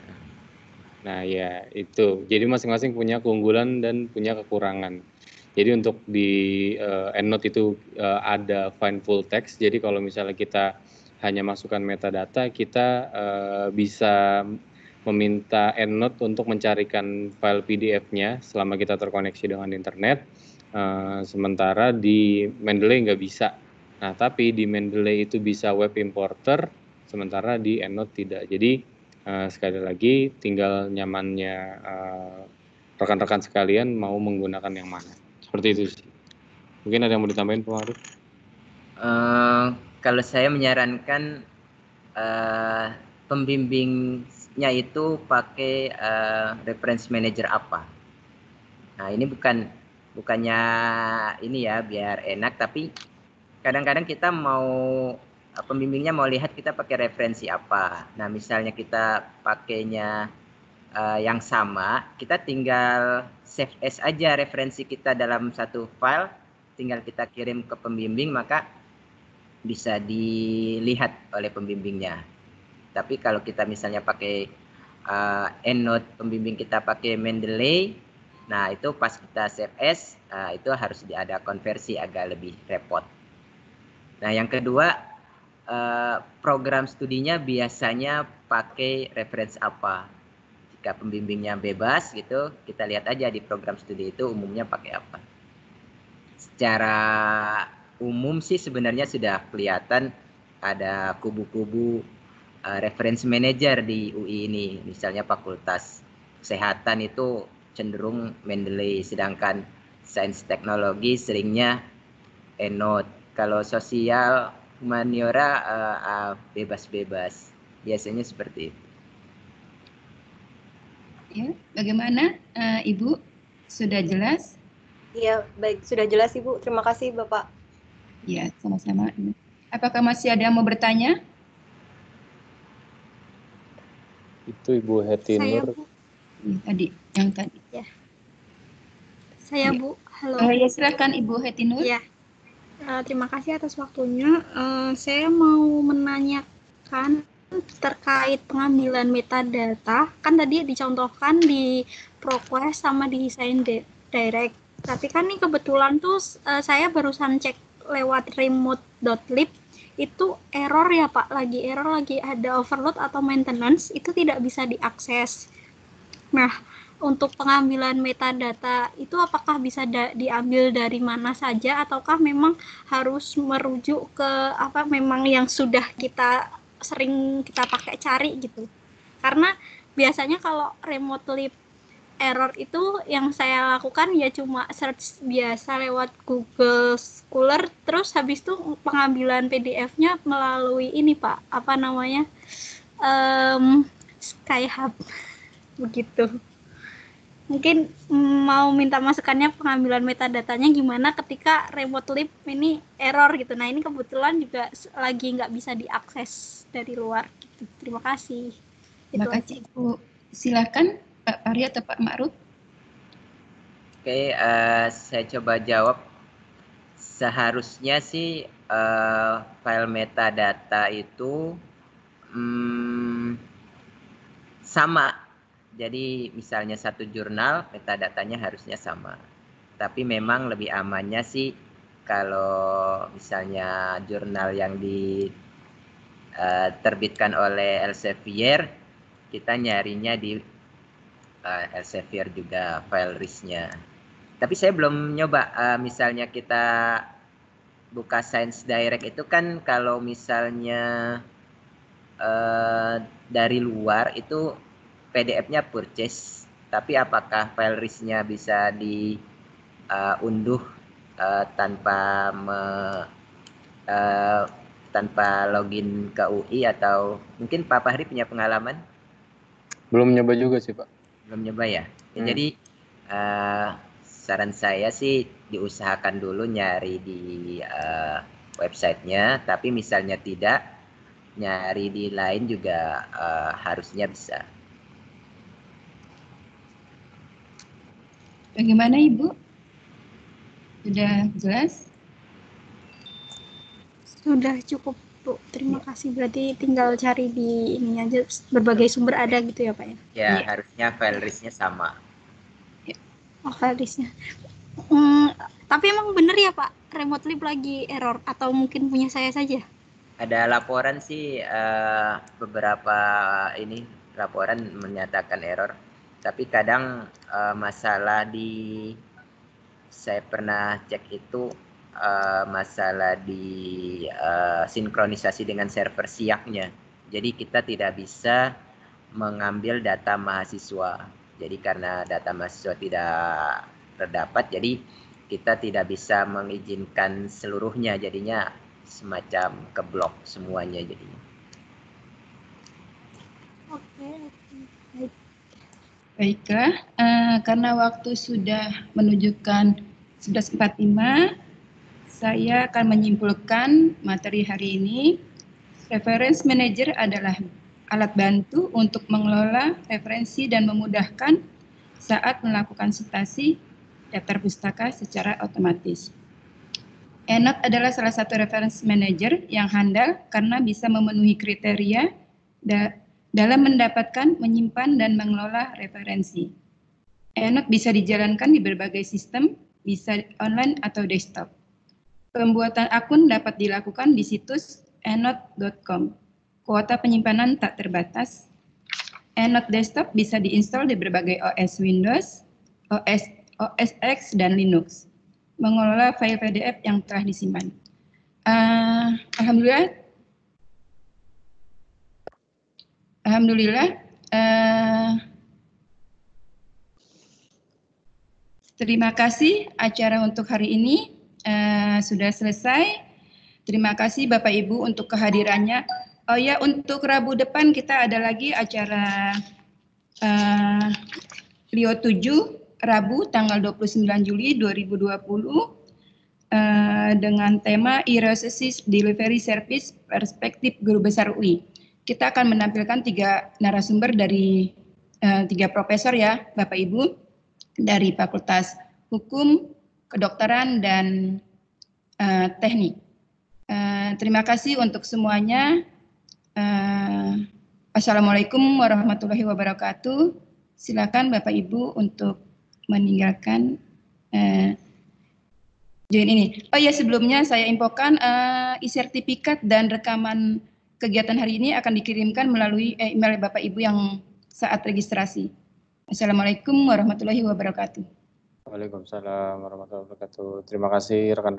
S1: Nah ya itu, jadi masing-masing punya keunggulan dan punya kekurangan. Jadi untuk di EndNote itu ada find full text, jadi kalau misalnya kita hanya masukkan metadata, kita bisa meminta EndNote untuk mencarikan file PDF-nya selama kita terkoneksi dengan internet. Sementara di Mendeley nggak bisa. Nah, tapi di Mendeley itu bisa web importer, sementara di EndNote tidak. Jadi sekali lagi tinggal nyamannya rekan-rekan sekalian mau menggunakan yang mana. Seperti itu sih. Mungkin ada yang mau ditambahin, Pak Maruf?
S5: Kalau saya menyarankan pembimbingnya itu pakai reference manager apa. Nah, ini bukannya ini ya biar enak, tapi kadang-kadang kita pembimbingnya mau lihat kita pakai referensi apa. Nah, misalnya kita pakainya yang sama, kita tinggal save as aja referensi kita dalam satu file, tinggal kita kirim ke pembimbing, maka bisa dilihat oleh pembimbingnya. Tapi kalau kita misalnya pakai EndNote, pembimbing kita pakai Mendeley, nah itu pas kita save as, itu harus ada konversi, agak lebih repot. Nah, yang kedua, program studinya biasanya pakai reference apa. Jika pembimbingnya bebas gitu, kita lihat aja di program studi itu umumnya pakai apa. Secara umum sih sebenarnya sudah kelihatan ada kubu-kubu reference manager di UI ini. Misalnya Fakultas Kesehatan itu cenderung Mendeley, sedangkan Sains Teknologi seringnya EndNote. Kalau sosial, humaniora bebas-bebas. Biasanya seperti itu.
S2: Ya, bagaimana Ibu? Sudah jelas?
S8: Iya, baik, sudah jelas Ibu. Terima kasih Bapak.
S2: Ya, sama-sama. Apakah masih ada yang mau bertanya?
S1: Itu Ibu Heti
S9: Saya,
S1: Nur.
S9: Bu.
S2: Yang tadi.
S9: Ya. Saya,
S2: Ya.
S9: Bu. Halo.
S2: Ya, silakan Ibu Heti Nur.
S9: Ya. Terima kasih atas waktunya. Saya mau menanyakan terkait pengambilan metadata. Kan tadi dicontohkan di ProQuest sama di Design Direct. Tapi kan nih kebetulan tuh saya barusan cek lewat remote.lib, itu error ya Pak, lagi ada overload atau maintenance, itu tidak bisa diakses. Nah, untuk pengambilan metadata itu apakah bisa diambil dari mana saja, ataukah memang harus merujuk ke memang yang sudah kita sering kita pakai cari gitu? Karena biasanya kalau remote.lib error itu yang saya lakukan ya cuma search biasa lewat Google Scholar, terus habis itu pengambilan PDF-nya melalui ini Pak, Skyhub begitu. Mungkin mau minta masukannya pengambilan metadatanya gimana ketika remote.lib ini error gitu. Nah, ini kebetulan juga lagi nggak bisa diakses dari luar gitu. Terima kasih.
S2: Terima kasih Bu. Silakan Pak Fahri atau Pak Ma'ruf.
S5: Oke, saya coba jawab. Seharusnya sih file metadata itu sama. Jadi misalnya satu jurnal, metadatanya harusnya sama. Tapi memang lebih amannya sih kalau misalnya jurnal yang diterbitkan oleh Elsevier, kita nyarinya di Elsevier juga file RIS-nya. Tapi saya belum nyoba, misalnya kita buka Sains Direct itu kan kalau misalnya dari luar itu PDF-nya purchase, tapi apakah file RIS-nya bisa diunduh tanpa login ke UI, atau mungkin Pak Fahri punya pengalaman?
S1: Belum nyoba juga sih Pak.
S5: Belum nyoba ya? Jadi saran saya sih diusahakan dulu nyari di websitenya, tapi misalnya tidak, nyari di lain juga harusnya bisa.
S2: Bagaimana Ibu? Sudah jelas?
S9: Sudah cukup Bu, terima kasih. Berarti tinggal cari di ini aja, berbagai sumber ada gitu ya Pak ya?
S5: Ya, harusnya file RIS-nya sama.
S9: Oh, file RIS-nya. Tapi emang bener ya Pak, remote.lib lagi error, atau mungkin punya saya saja?
S5: Ada laporan sih beberapa laporan menyatakan error. Tapi kadang masalah saya pernah cek itu masalah di sinkronisasi dengan server SIAK-nya. Jadi kita tidak bisa mengambil data mahasiswa. Jadi karena data mahasiswa tidak terdapat, jadi kita tidak bisa mengizinkan seluruhnya. Jadinya semacam keblok semuanya jadinya.
S9: Oke.
S2: Baiklah, karena waktu sudah menunjukkan 11.45, saya akan menyimpulkan materi hari ini. Reference Manager adalah alat bantu untuk mengelola referensi dan memudahkan saat melakukan citasi daftar pustaka secara otomatis. EndNote adalah salah satu reference manager yang handal karena bisa memenuhi kriteria dalam mendapatkan, menyimpan, dan mengelola referensi. EndNote bisa dijalankan di berbagai sistem, bisa online atau desktop. Pembuatan akun dapat dilakukan di situs endnote.com. Kuota penyimpanan tak terbatas. EndNote Desktop bisa diinstal di berbagai OS Windows, OS X, dan Linux. Mengelola file PDF yang telah disimpan. Alhamdulillah. Terima kasih, acara untuk hari ini sudah selesai. Terima kasih Bapak Ibu untuk kehadirannya. Oh ya, untuk Rabu depan kita ada lagi acara Rio 7, Rabu tanggal 29 Juli 2020 dengan tema E-Resources Delivery Service Perspektif Guru Besar UI. Kita akan menampilkan 3 narasumber dari 3 profesor ya Bapak Ibu, dari Fakultas Hukum, Kedokteran, dan Teknik. Terima kasih untuk semuanya. Assalamualaikum warahmatullahi wabarakatuh. Silakan Bapak Ibu untuk meninggalkan join ini. Oh ya, sebelumnya saya infokan e-sertifikat dan rekaman kegiatan hari ini akan dikirimkan melalui email Bapak Ibu yang saat registrasi. Assalamualaikum warahmatullahi wabarakatuh.
S1: Waalaikumsalam warahmatullahi wabarakatuh. Terima kasih rekan-rekan